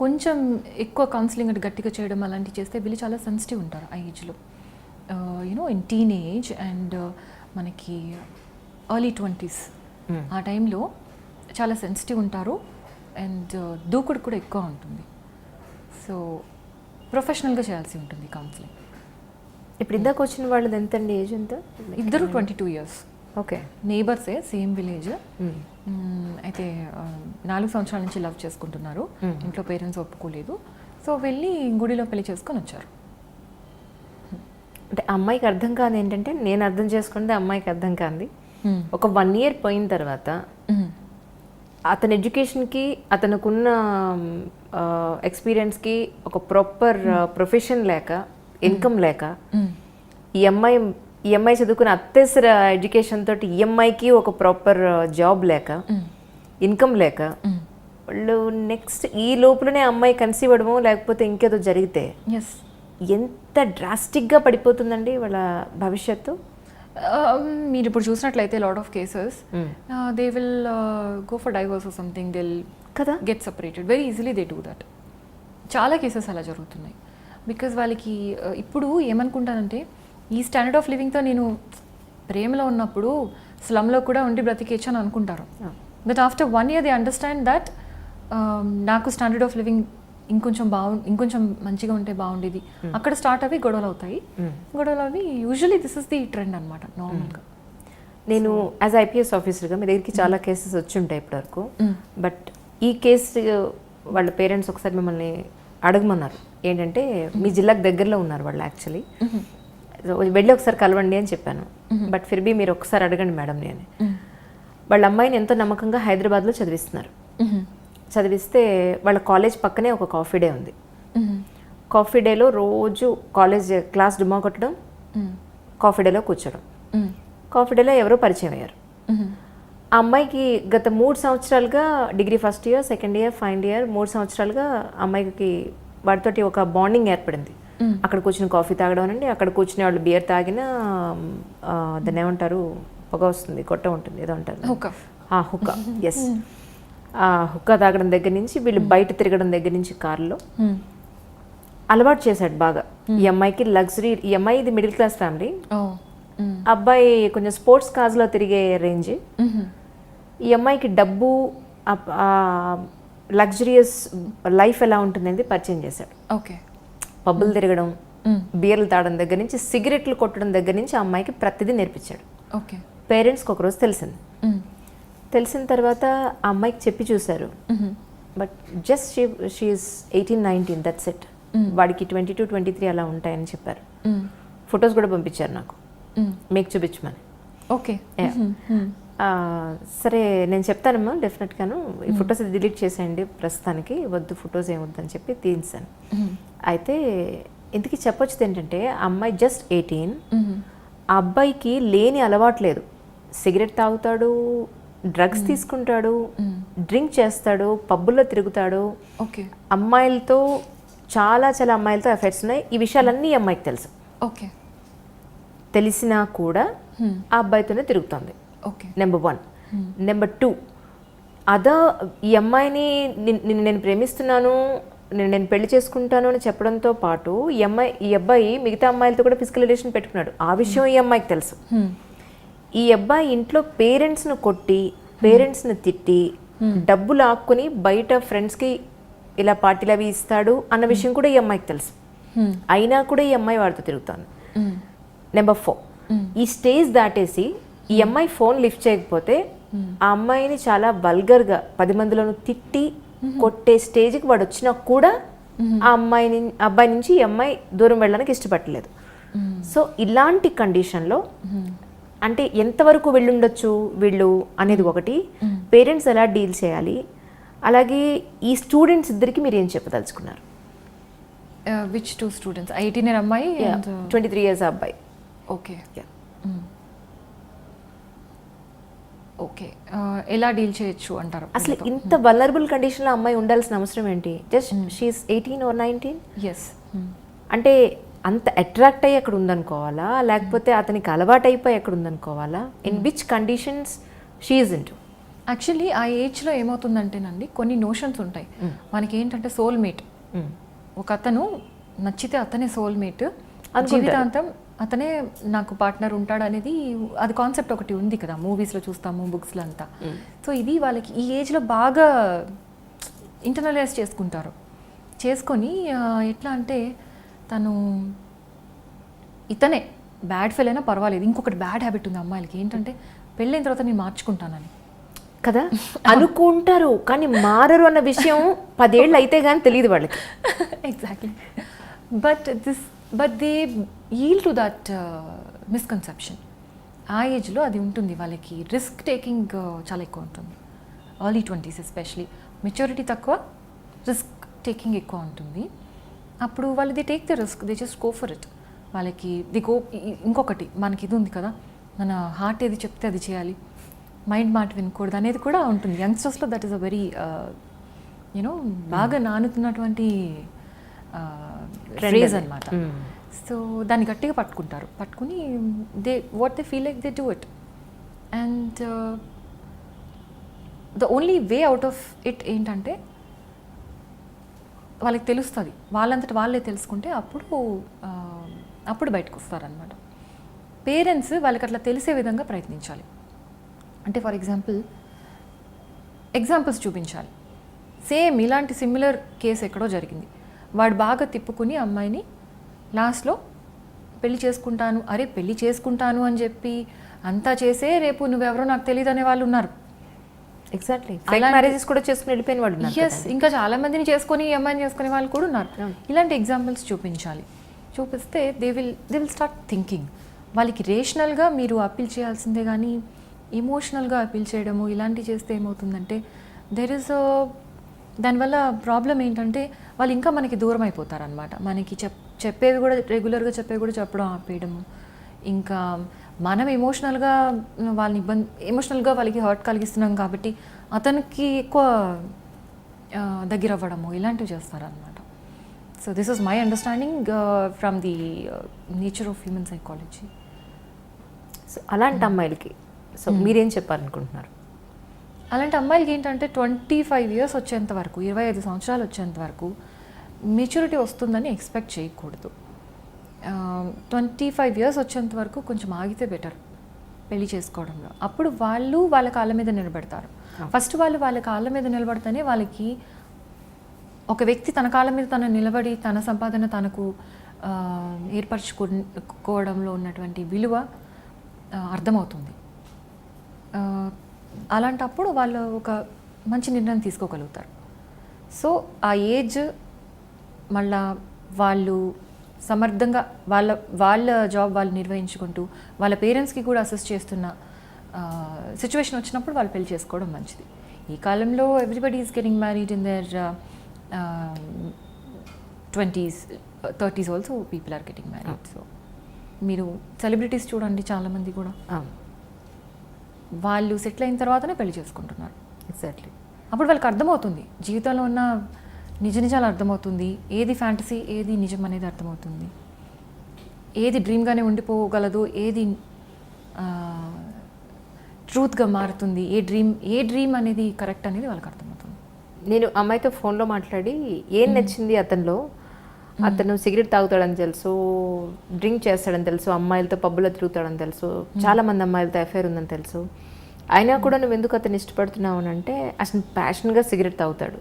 కొంచెం ఎక్కువ కౌన్సిలింగ్ అంటే గట్టిగా చేయడం అలాంటివి చేస్తే వీళ్ళు చాలా సెన్సిటివ్ ఉంటారు ఆ ఏజ్లో, ఇన్ టీనేజ్ అండ్ మనకి ఎర్లీ 20s ఆ టైంలో చాలా సెన్సిటివ్ ఉంటారు అండ్ దూకుడు కూడా ఎక్కువ ఉంటుంది. సో ప్రొఫెషనల్గా చేయాల్సి ఉంటుంది కౌన్సిలింగ్. ఇప్పుడు ఇందాక వచ్చిన వాళ్ళది ఎంతండి ఏజ్? ఎంత? ఇద్దరు 22 years. ఓకే, నేబర్సే, సేమ్ విలేజ్. అయితే 4 సంవత్సరాల నుంచి లవ్ చేసుకుంటున్నారు. ఇంట్లో పేరెంట్స్ ఒప్పుకోలేదు. సో వెళ్ళి గుడిలో పెళ్లి చేసుకొని వచ్చారు. అంటే అమ్మాయికి అర్థం కాదు ఏంటంటే, నేను అర్థం చేసుకుంటే అమ్మాయికి అర్థం కాంది, ఒక 1 year పోయిన తర్వాత అతని ఎడ్యుకేషన్కి, అతనుకున్న ఎక్స్పీరియన్స్కి ఒక ప్రాపర్ ప్రొఫెషన్ లేక, ఇన్కమ్ లేక, ఈ అమ్మాయి చదువుకున్న అత్యవసర ఎడ్యుకేషన్ తోటి ఈ అమ్మాయికి ఒక ప్రాపర్ జాబ్ లేక, ఇన్కమ్ లేక, వాళ్ళు నెక్స్ట్ ఈ లోపలనే అమ్మాయి కన్సీవ్ అవ్వడమో లేకపోతే ఇంకేదో జరిగితే ఎంత డ్రాస్టిక్గా పడిపోతుందండి వాళ్ళ భవిష్యత్తు. మీరు ఇప్పుడు చూసినట్లయితే lot of cases they will go for divorce or something, they will కదా get separated very easily, they do that. చాలా కేసెస్ అలా జరుగుతున్నాయి. బికాజ్ వాళ్ళకి ఇప్పుడు ఏమనుకుంటానంటే, ఈ స్టాండర్డ్ ఆఫ్ లివింగ్తో నేను ప్రేమలో ఉన్నప్పుడు స్లమ్లో కూడా ఉండి బ్రతికేచ్చు అని అనుకుంటారు. But after 1 year they understand that నాకు స్టాండర్డ్ ఆఫ్ లివింగ్ ఇంకొంచెం మంచిగా ఉంటే బాగుండేది. అక్కడ స్టార్ట్ అవి గొడవలు అవుతాయి. గొడవలు అవి usually this is the trend అనమాట నార్మల్గా. నేను యాజ్ ఐపీఎస్ ఆఫీసర్గా మీ దగ్గరికి చాలా కేసెస్ వచ్చి ఉంటాయి ఇప్పటివరకు. బట్ ఈ కేసు వాళ్ళ పేరెంట్స్ ఒకసారి మిమ్మల్ని అడగమన్నారు. ఏంటంటే మీ జిల్లాకు దగ్గరలో ఉన్నారు వాళ్ళు యాక్చువల్లీ. వెళ్ళి ఒకసారి కలవండి అని చెప్పాను. బట్ ఫిర్బీ మీరు ఒకసారి అడగండి మేడం అని. వాళ్ళ అమ్మాయిని ఎంతో నమ్మకంగా హైదరాబాద్లో చదివిస్తున్నారు. చదివిస్తే వాళ్ళ కాలేజ్ పక్కనే ఒక కాఫీ డే ఉంది. కాఫీ డేలో రోజు కాలేజ్ క్లాస్ డుమా కొట్టడం, కాఫీ డేలో కూర్చోడం. కాఫీ డేలో ఎవరో పరిచయం అయ్యారు. ఆ అమ్మాయికి గత 3 సంవత్సరాలుగా degree first year, second year, final year 3 సంవత్సరాలుగా అమ్మాయికి వాటితోటి ఒక బాండింగ్ ఏర్పడింది. అక్కడ కూర్చుని కాఫీ తాగడం అనండి, అక్కడ కూర్చునే వాళ్ళు బియర్ తాగినా దాన్ని ఏమంటారు, పొగ వస్తుంది, గొట్ట ఉంటుంది, ఏదో అంటారు, హుక్కా. ఎస్, హుక్కా తాగడం దగ్గర నుంచి వీళ్ళు బయట తిరగడం దగ్గర నుంచి కార్లో అలవాటు చేశాడు బాగా. ఈ అమ్మాయికి లగ్జరీ, ఈ అమ్మాయి ఇది మిడిల్ క్లాస్ ఫ్యామిలీ, అబ్బాయి కొంచెం స్పోర్ట్స్ కార్స్లో తిరిగే రేంజ్. ఈ అమ్మాయికి డబ్బు, లగ్జరియస్ లైఫ్ ఎలా ఉంటుంఅనేది పరిచయం చేశాడు. ఓకే, పబ్బులు తిరగడం, బీర్లు తాగడం దగ్గర నుంచి సిగరెట్లు కొట్టడం దగ్గర నుంచి ఆ అమ్మాయికి ప్రతిదీ నేర్పించాడు. ఓకే, పేరెంట్స్కి ఒకరోజు తెలిసింది. తెలిసిన తర్వాత ఆ అమ్మాయికి చెప్పి చూశారు. But just she's 18-19, that's it. వాడికి 22-23 అలా ఉంటాయని చెప్పారు. ఫొటోస్ కూడా పంపించారు నాకు, మీకు చూపించమని. ఓకే, సరే నేను చెప్తానమ్మా డెఫినెట్గాను, ఈ ఫొటోస్ డిలీట్ చేసేయండి ప్రస్తుతానికి, వద్దు ఫొటోస్ ఏమొద్దని చెప్పి తీసాను. అయితే ఇంతకీ చెప్పొచ్చుది ఏంటంటే ఆ అమ్మాయి జస్ట్ 18. ఆ అబ్బాయికి లేని అలవాటు లేదు. సిగరెట్ తాగుతాడు, డ్రగ్స్ తీసుకుంటాడు, డ్రింక్ చేస్తాడు, పబ్బుల్లో తిరుగుతాడు, అమ్మాయిలతో చాలా చాలా అమ్మాయిలతో అఫైర్స్ ఉన్నాయి. ఈ విషయాలన్నీ ఈ అమ్మాయికి తెలుసు. ఓకే, తెలిసినా కూడా ఆ అబ్బాయితోనే తిరుగుతుంది. నెంబర్ 1. నెంబర్ 2, ఈ అమ్మాయిని నేను ప్రేమిస్తున్నాను, నేను పెళ్లి చేసుకుంటాను అని చెప్పడంతో పాటు ఈ అబ్బాయి మిగతా అమ్మాయిలతో కూడా ఫిజికల్ రిలేషన్ పెట్టుకున్నాడు. ఆ విషయం ఈ అమ్మాయికి తెలుసు. ఈ అబ్బాయి ఇంట్లో పేరెంట్స్ను కొట్టి, పేరెంట్స్ని తిట్టి, డబ్బులు ఆక్కుని బయట ఫ్రెండ్స్కి ఇలా పార్టీలు అవి ఇస్తాడు అన్న విషయం కూడా ఈ అమ్మాయికి తెలుసు. అయినా కూడా ఈ అమ్మాయి వాడితో తిరుగుతాను. నెంబర్ 4, ఈ స్టేజ్ దాటేసి ఈ అమ్మాయి ఫోన్ లిఫ్ట్ చేయకపోతే ఆ అమ్మాయిని చాలా వల్గర్గా 10 మందిలోనూ తిట్టి కొట్టే స్టేజ్కి వాడు వచ్చినా కూడా ఆ అబ్బాయి నుంచి ఈ అమ్మాయి దూరం వెళ్ళడానికి ఇష్టపడలేదు. సో ఇలాంటి కండిషన్లో అంటే ఎంతవరకు వెళ్ళుండొచ్చు వీళ్ళు అనేది ఒకటి, పేరెంట్స్ ఎలా డీల్ చేయాలి, అలాగే ఈ స్టూడెంట్స్ ఇద్దరికి మీరు ఏం చెప్పదలుచుకున్నారు? Which 2 students? 18 year అమ్మాయి, 23 years అబ్బాయి. ఓకే, ఓకే, ఎలా డీల్ చేయొచ్చు అంటారు? అసలు ఇంత వల్నరబుల్ కండిషన్లో అమ్మాయి ఉండాల్సిన అవసరం ఏంటి? Just she is 18 or 19. ఎస్, అంటే అంత అట్రాక్ట్ అయ్యి అక్కడ ఉందనుకోవాలా, లేకపోతే అతనికి అలవాటు అయిపోయి అక్కడ ఉందనుకోవాలా? In which conditions she is into? Actually ఆ ఏజ్లో ఏమవుతుందంటేనండి, కొన్ని నోషన్స్ ఉంటాయి మనకి. ఏంటంటే సోల్మేట్, ఒక అతను నచ్చితే అతనే సోల్మేట్, జీవితాంతం అతనే నాకు పార్ట్నర్ ఉంటాడు అనేది అది కాన్సెప్ట్ ఒకటి ఉంది కదా, మూవీస్లో చూస్తాము, బుక్స్లో అంతా. సో ఇది వాళ్ళకి ఈ ఏజ్లో బాగా ఇంటర్నలైజ్ చేసుకొని ఎట్లా అంటే తను ఇతనే బ్యాడ్ ఫెయిల్ అయినా పర్వాలేదు. ఇంకొకటి బ్యాడ్ హ్యాబిట్ ఉంది అమ్మాయిలకి, ఏంటంటే పెళ్ళైన తర్వాత నేను మార్చుకుంటానని కదా అనుకుంటారు, కానీ మారరు అన్న విషయం 10 ఏళ్ళు అయితే కానీ తెలియదు వాళ్ళకి. Exactly, but they yield to that misconception. ఆ ఏజ్లో అది ఉంటుంది వాళ్ళకి. రిస్క్ టేకింగ్ చాలా ఎక్కువ ఉంటుంది, ఎర్లీ 20s ఎస్పెషలీ. మెచ్యూరిటీ తక్కువ, రిస్క్ టేకింగ్ ఎక్కువ ఉంటుంది. అప్పుడు వాళ్ళు they take the risk, they just go for it. వాళ్ళకి ఇంకొకటి మనకి ఇది ఉంది కదా, మన హార్ట్ ఏది చెప్తే అది చేయాలి, మైండ్ మాట వినకూడదు అనేది కూడా ఉంటుంది యంగ్స్టర్స్లో. That is a very you know బాగా నానుతున్నటువంటి ఫ్రేజ్ అనమాట. సో దాన్ని గట్టిగా పట్టుకుని what they feel like they do it. And the only way out of it ఏంటంటే వాళ్ళకి తెలుస్తుంది, వాళ్ళంతట వాళ్ళే తెలుసుకుంటే అప్పుడు బయటకు వస్తారనమాట. పేరెంట్స్ వాళ్ళకి అట్లా తెలిసే విధంగా ప్రయత్నించాలి. అంటే ఫర్ ఎగ్జాంపుల్స్ చూపించాలి. సేమ్ ఇలాంటి సిమిలర్ కేసు ఎక్కడో జరిగింది, వాడు బాగా తిప్పుకుని అమ్మాయిని లాస్ట్లో పెళ్లి చేసుకుంటాను అని చెప్పి అంతా చేసే రేపు నువ్వెవరో నాకు తెలియదు అనే వాళ్ళు ఉన్నారు. ఎగ్జాక్ట్లీ, మ్యారేజెస్ కూడా చేసుకుని వెళ్ళిపోయిన వాళ్ళు ఉన్నారు. ఎస్, ఇంకా చాలా మందిని చేసుకొని అమ్మాయిని చేసుకునే వాళ్ళు కూడా ఉన్నారు. ఇలాంటి ఎగ్జాంపుల్స్ చూపించాలి. చూపిస్తే దే విల్ స్టార్ట్ థింకింగ్. వాళ్ళకి రేషనల్గా మీరు అప్పీల్ చేయాల్సిందే కానీ ఎమోషనల్గా అప్పీల్ చేయడము ఇలాంటివి చేస్తే ఏమవుతుందంటే దానివల్ల ప్రాబ్లం ఏంటంటే వాళ్ళు ఇంకా మనకి దూరం అయిపోతారనమాట. మనకి చెప్పేవి కూడా రెగ్యులర్గా చెప్పేవి కూడా చెప్పడం ఆపేయడము, ఇంకా మనం ఎమోషనల్గా వాళ్ళకి హర్ట్ కలిగిస్తున్నాం కాబట్టి అతనికి ఎక్కువ దగ్గర అవ్వడము ఇలాంటివి చేస్తారనమాట. So this is my understanding from the nature of human psychology. So అలాంటి అమ్మాయిలకి సో మీరేం చెప్పాలనుకుంటున్నారు? అలాంటి అమ్మాయిలకి ఏంటంటే 25 years వచ్చేంత వరకు, 25 సంవత్సరాలు వచ్చేంత వరకు మెచ్యూరిటీ వస్తుందని ఎక్స్పెక్ట్ చేయకూడదు. 25 years వచ్చేంత వరకు కొంచెం ఆగితే బెటర్ పెళ్లి చేసుకోవడంలో. అప్పుడు వాళ్ళు వాళ్ళ కాళ్ళ మీద నిలబడతారు. ఫస్ట్ వాళ్ళ కాళ్ళ మీద నిలబడితేనే వాళ్ళకి ఒక వ్యక్తి తన కాళ్ళ మీద తను నిలబడి తన సంపాదన తనకు ఏర్పరచుకోవడంలో ఉన్నటువంటి విలువ అర్థమవుతుంది. అలాంటప్పుడు వాళ్ళు ఒక మంచి నిర్ణయం తీసుకోగలుగుతారు. సో ఆ ఏజ్ మళ్ళా వాళ్ళు సమర్థంగా వాళ్ళ జాబ్ వాళ్ళు నిర్వహించుకుంటూ వాళ్ళ పేరెంట్స్కి కూడా అసిస్ట్ చేస్తున్న సిచ్యువేషన్ వచ్చినప్పుడు వాళ్ళు పెళ్లి చేసుకోవడం మంచిది. ఈ కాలంలో everybody is getting married in their 20s, 30s also people are getting married. So మీరు సెలబ్రిటీస్ చూడండి, చాలామంది కూడా వాళ్ళు సెటిల్ అయిన తర్వాతనే పెళ్లి చేసుకుంటున్నారు. ఎగ్జాక్ట్లీ. అప్పుడు వాళ్ళకి అర్థమవుతుంది, జీవితంలో ఉన్న నిజాలు అర్థమవుతుంది, ఏది ఫ్యాంటసీ ఏది నిజం అనేది అర్థమవుతుంది, ఏది డ్రీమ్గానే ఉండిపోగలదు, ఏది ట్రూత్గా మారుతుంది, ఏ డ్రీమ్ అనేది కరెక్ట్ అనేది వాళ్ళకి అర్థమవుతుంది. నేను అమ్మాయితో ఫోన్లో మాట్లాడి ఏం నచ్చింది అతనిలో, అతను సిగరెట్ తాగుతాడని తెలుసు, డ్రింక్ చేస్తాడని తెలుసు, అమ్మాయిలతో పబ్బులో తిరుగుతాడని తెలుసు, చాలా మంది అమ్మాయిలతో అఫైర్ ఉందని తెలుసు, అయినా కూడా నువ్వు ఎందుకు అతను ఇష్టపడుతున్నావు అని అంటే అసలు ప్యాషన్గా సిగరెట్ తాగుతాడు.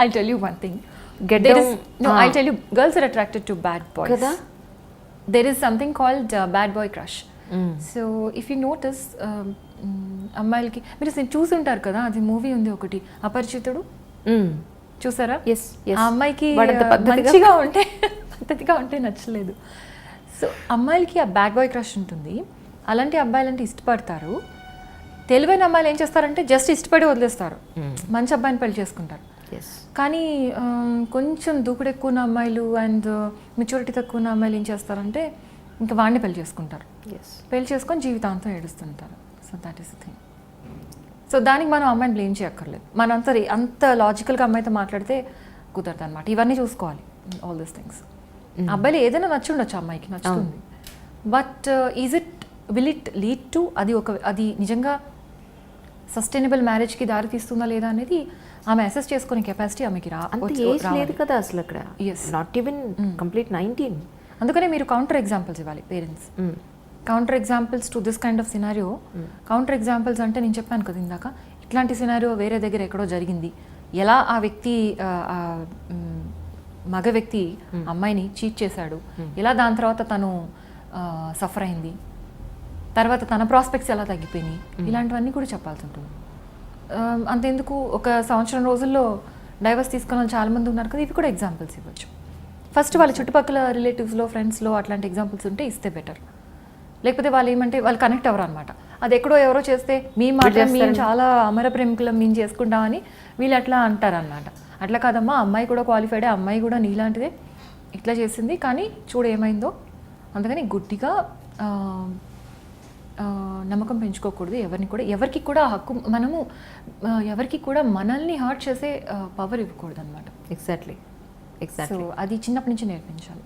I'll tell you one thing. I'll tell you, girls are attracted to bad boys. Kada? There is something called bad boy crush. So if you notice, అమ్మాయిలకి మీరు చూసి ఉంటారు కదా, అది మూవీ ఉంది ఒకటి అపరిచితుడు, చూసారా? ఆ అమ్మాయికి మంచిగా ఉంటే పద్ధతిగా ఉంటే నచ్చలేదు. సో అమ్మాయిలకి ఆ బ్యాడ్ బాయ్ క్రష్ ఉంటుంది. అలాంటి అబ్బాయిలంటే ఇష్టపడతారు. తెలివైన అమ్మాయిలు ఏం చేస్తారంటే జస్ట్ ఇష్టపడి వదిలేస్తారు, మంచి అబ్బాయిని పెళ్లి చేసుకుంటారు. కానీ కొంచెం దూకుడు ఎక్కువ ఉన్న అమ్మాయిలు అండ్ మెచ్యూరిటీ తక్కువ ఉన్న అమ్మాయిలు ఏం చేస్తారంటే ఇంకా వాడిని పెళ్లి చేసుకుంటారు. పెళ్లి చేసుకొని జీవితాంతం ఏడుస్తుంటారు. So that is the thing. So దానికి మనం అమ్మాయిని బ్లేమ్ చేయక్కర్లేదు. మనం అంత లాజికల్గా అమ్మాయితో మాట్లాడితే కుదరదు అనమాట. ఇవన్నీ చూసుకోవాలి, ఆల్ దీస్ థింగ్స్. అబ్బాయిలు ఏదైనా నచ్చి ఉండొచ్చు, అమ్మాయికి నచ్చుతుంది. But will it lead to అది నిజంగా సస్టైనబుల్ మ్యారేజ్కి దారి తీస్తుందా లేదా అనేది ఆమె అసెస్ చేసుకునే కెపాసిటీ ఆమెకి లేదు కదా అసలు అక్కడ. Not even complete 19. అందుకనే మీరు కౌంటర్ ఎగ్జాంపుల్స్ ఇవ్వాలి parents. Counter examples to this kind of scenario. Counter examples అంటే నేను చెప్పాను కదా ఇందాక, ఇట్లాంటి సినారియో వేరే దగ్గర ఎక్కడో జరిగింది, ఎలా ఆ వ్యక్తి మగ వ్యక్తి అమ్మాయిని చీట్ చేశాడు, ఎలా దాని తర్వాత తను సఫర్ అయింది, తర్వాత తన ప్రాస్పెక్ట్స్ ఎలా తగ్గిపోయినాయి, ఇలాంటివన్నీ కూడా చెప్పాల్సి ఉంటుంది. అంతెందుకు ఒక సంవత్సరం రోజుల్లో డైవర్స్ తీసుకున్న వాళ్ళు చాలామంది ఉన్నారు కదా, ఇవి కూడా ఎగ్జాంపుల్స్ ఇవ్వచ్చు. ఫస్ట్ వాళ్ళ చుట్టుపక్కల రిలేటివ్స్లో ఫ్రెండ్స్లో అట్లాంటి ఎగ్జాంపుల్స్ ఉంటే ఇస్తే బెటర్. లేకపోతే వాళ్ళు ఏమంటే వాళ్ళు కనెక్ట్ అవ్వరు అనమాట. అది ఎక్కడో ఎవరో చేస్తే మేము చాలా అమర ప్రేమికులం మేము చేసుకుంటామని వీళ్ళు అట్లా అంటారనమాట. అట్లా కాదమ్మా, అమ్మాయి కూడా క్వాలిఫైడే, అమ్మాయి కూడా నీలాంటిదే ఇట్లా చేసింది, కానీ చూడు ఏమైందో. అందుకని గుడ్డిగా నమ్మకం పెంచుకోకూడదు ఎవరికి కూడా హక్కు, మనము ఎవరికి కూడా మనల్ని హర్ట్ చేసే పవర్ ఇవ్వకూడదు అనమాట. ఎగ్జాక్ట్లీ. సో అది చిన్నప్పటి నుంచి నేర్పించాలి.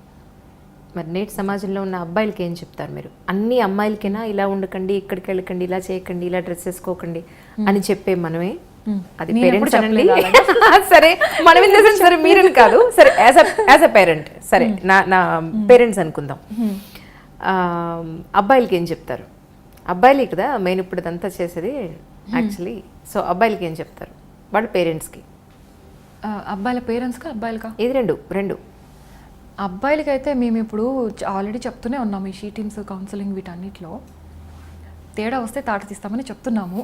మరి నేటి సమాజంలో ఉన్న అబ్బాయిలకి ఏం చెప్తారు మీరు? అన్ని అమ్మాయిలకైనా ఇలా ఉండకండి, ఇక్కడికి వెళ్ళకండి, ఇలా చేయకండి, ఇలా డ్రెస్ వేసుకోకండి అని చెప్పే మనమే, అది పేరెంట్స్ అనండి. సరే మనం ఏం చేసాం సరే మీరని కాదు, సరే యాజ్ అ పేరెంట్, సరే నా పేరెంట్స్ అనుకుందాం. అబ్బాయిలకి ఏం చెప్తారు? అబ్బాయిలే కదా మెయిన్ ఇప్పుడు ఇదంతా చేసేది యాక్చువల్లీ. సో అబ్బాయిలకి ఏం చెప్తారు వాళ్ళ పేరెంట్స్కి? అబ్బాయిల పేరెంట్స్కా అబ్బాయిలకా? ఇది రెండు. అబ్బాయిలకైతే మేము ఇప్పుడు ఆల్రెడీ చెప్తూనే ఉన్నాము ఈ షీ టీమ్స్ కౌన్సిలింగ్ వీటన్నిటిలో తేడా వస్తే తాట తీస్తామని చెప్తున్నాము.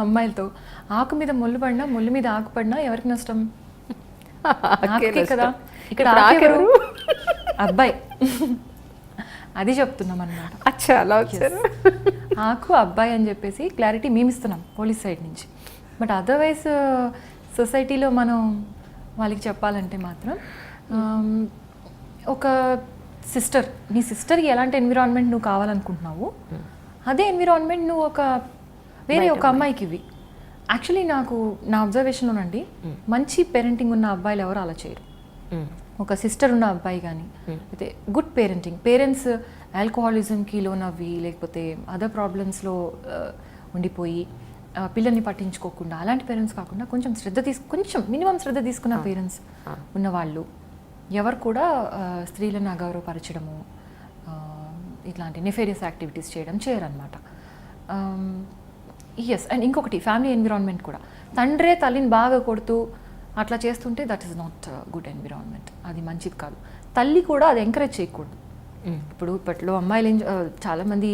అమ్మాయిలతో ఆకు మీద ముళ్ళు పడినా ముళ్ళు మీద ఆకు పడినా ఎవరికి నష్టం? ఆకుకే కదా. ఇక్కడ ఆకెవరు? అబ్బాయి. అది చెప్తున్నాం అన్నమాట. అచ్చా అలా వచ్చారు. ఆకు అబ్బాయి అని చెప్పేసి క్లారిటీ మేము ఇస్తున్నాం పోలీస్ సైడ్ నుంచి. బట్ అదర్వైజ్ సొసైటీలో మనం వాళ్ళకి చెప్పాలంటే మాత్రం ఒక సిస్టర్, నీ సిస్టర్కి ఎలాంటి ఎన్విరాన్మెంట్ నువ్వు కావాలనుకుంటున్నావు అదే ఎన్విరాన్మెంట్ నువ్వు వేరే ఒక అమ్మాయికి ఇవి. యాక్చువల్లీ నాకు నా అబ్జర్వేషన్లోనండి మంచి పేరెంటింగ్ ఉన్న అబ్బాయిలు ఎవరు అలా చేయరు. ఒక సిస్టర్ ఉన్న అబ్బాయి కానీ అయితే గుడ్ పేరెంటింగ్, పేరెంట్స్ ఆల్కహాలిజంకి లోనవ్వి లేకపోతే అదర్ ప్రాబ్లమ్స్లో ఉండిపోయి పిల్లల్ని పట్టించుకోకుండా అలాంటి పేరెంట్స్ కాకుండా కొంచెం కొంచెం మినిమం శ్రద్ధ తీసుకున్న పేరెంట్స్ ఉన్నవాళ్ళు ఎవరు కూడా స్త్రీలను అగౌరవపరచడము ఇట్లాంటి నెఫేరియస్ యాక్టివిటీస్ చేయరనమాట. ఎస్, అండ్ ఇంకొకటి ఫ్యామిలీ ఎన్విరాన్మెంట్ కూడా. తండ్రే తల్లిని బాగా కొడుతూ అట్లా చేస్తుంటే that is not good environment, అది మంచిది కాదు. తల్లి కూడా అది ఎంకరేజ్ చేయకూడదు. ఇప్పుడు ఇప్పట్లో అమ్మాయిలు చాలామంది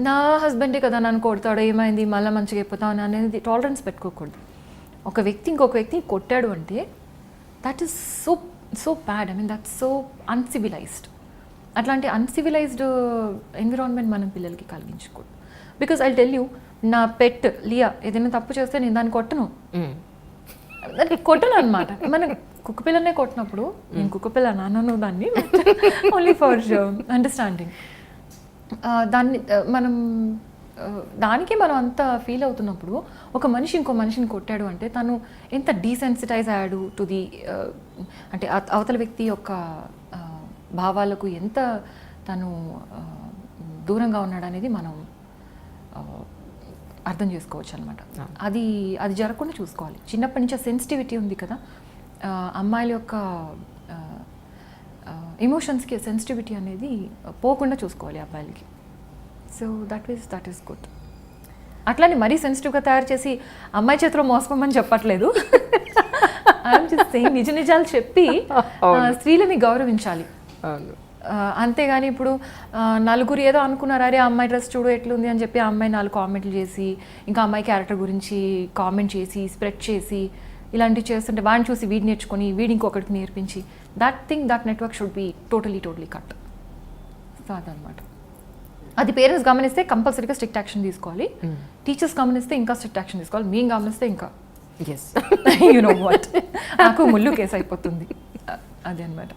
నా హస్బెండే కదా నన్ను కొడతాడు, ఏమైంది మళ్ళీ మంచిగా అయిపోతాను అనేది టాలరెన్స్ పెట్టుకోకూడదు. ఒక వ్యక్తి ఇంకొక వ్యక్తిని కొట్టాడు అంటే that is so bad. I mean that's so uncivilised. అట్లాంటి అన్సివిలైజ్డ్ ఎన్విరాన్మెంట్ మనం పిల్లలకి కలిగించకూడదు. బికాజ్ ఐ టెల్ యూ, నా పెట్ లియా ఏదైనా తప్పు చేస్తే నేను దాన్ని కొట్టను అనమాట. మన కుక్కపిల్లనే కొట్టినప్పుడు నేను కుక్కపిల్ల నాన్నను దాన్ని ఓన్లీ ఫర్ అండర్స్టాండింగ్ దాన్ని దానికి మనం అంత ఫీల్ అవుతున్నప్పుడు ఒక మనిషి ఇంకో మనిషిని కొట్టాడు అంటే తను ఎంత డీసెన్సిటైజ్ అయ్యాడు టు ది అంటే అవతల వ్యక్తి యొక్క భావాలకు ఎంత తను దూరంగా ఉన్నాడు అనేది మనం అర్థం చేసుకోవచ్చు అనమాట. అది జరగకుండా చూసుకోవాలి. చిన్నప్పటి నుంచి సెన్సిటివిటీ ఉంది కదా, అమ్మాయిల యొక్క ఎమోషన్స్కి సెన్సిటివిటీ అనేది పోకుండా చూసుకోవాలి అబ్బాయిలకి. So that is good. అట్లానే మరీ సెన్సిటివ్గా తయారు చేసి అమ్మాయి చేతిలో మోసపోమని చెప్పట్లేదు. ఐఎమ్ జస్ట్ సేయింగ్ నిజ నిజాలు చెప్పి స్త్రీలని గౌరవించాలి. అంతేగాని ఇప్పుడు నలుగురు ఏదో అనుకున్నారు, అరే అమ్మాయి డ్రెస్ చూడు ఎట్లుంది అని చెప్పి ఆ అమ్మాయి 4 కామెంట్లు చేసి ఇంకా అమ్మాయి క్యారెక్టర్ గురించి కామెంట్ చేసి స్ప్రెడ్ చేసి ఇలాంటివి చేస్తుంటే వాడిని చూసి వీడి నేర్చుకొని వీడి ఇంకొకరికి నేర్పించి that network should be totally cut. So అదనమాట. అది పేరెంట్స్ గమనిస్తే కంపల్సరీగా స్ట్రిక్ట్ యాక్షన్ తీసుకోవాలి. టీచర్స్ గమనిస్తే ఇంకా స్ట్రిక్ట్ యాక్షన్ తీసుకోవాలి. మేము గమనిస్తే ఇంకా యు నో వాట్ నాకు ముళ్ళు కేసు అయిపోతుంది. అదే అనమాట.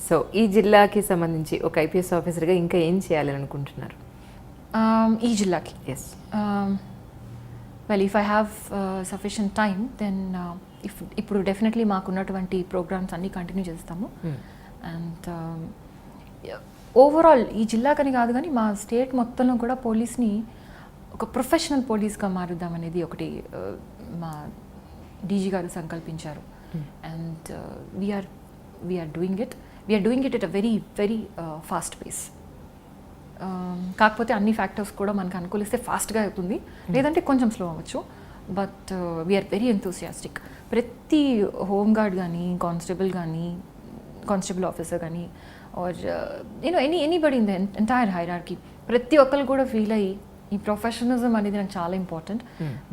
సో ఈ జిల్లాకి సంబంధించి ఒక ఐపీఎస్ ఆఫీసర్గా ఇంకా ఏం చేయాలని అనుకుంటున్నారు? ఈ జిల్లాకి well if I have sufficient time then ఇప్పుడు డెఫినెట్లీ మాకున్నటువంటి ప్రోగ్రామ్స్ అన్నీ కంటిన్యూ చేస్తాము. అండ్ ఓవరాల్ ఈ జిల్లాకని కాదు కానీ మా స్టేట్ మొత్తంలో కూడా పోలీస్ని ఒక ప్రొఫెషనల్ పోలీస్గా మారుద్దామనేది ఒకటి మా డీజీ గారు సంకల్పించారు. And we are doing it at a very fast pace. కాకపోతే అన్ని ఫ్యాక్టర్స్ కూడా మనకు అనుకూలిస్తే ఫాస్ట్గా అవుతుంది, లేదంటే కొంచెం స్లో అవ్వచ్చు. But we're very enthusiastic. ప్రతి హోంగార్డ్ కానీ కానిస్టేబుల్ ఆఫీసర్ కానీ or anybody in the entire hierarchy ప్రతి ఒక్కరు కూడా ఫీల్ అయ్యి ఈ ప్రొఫెషనలిజం అనేది నాకు చాలా ఇంపార్టెంట్.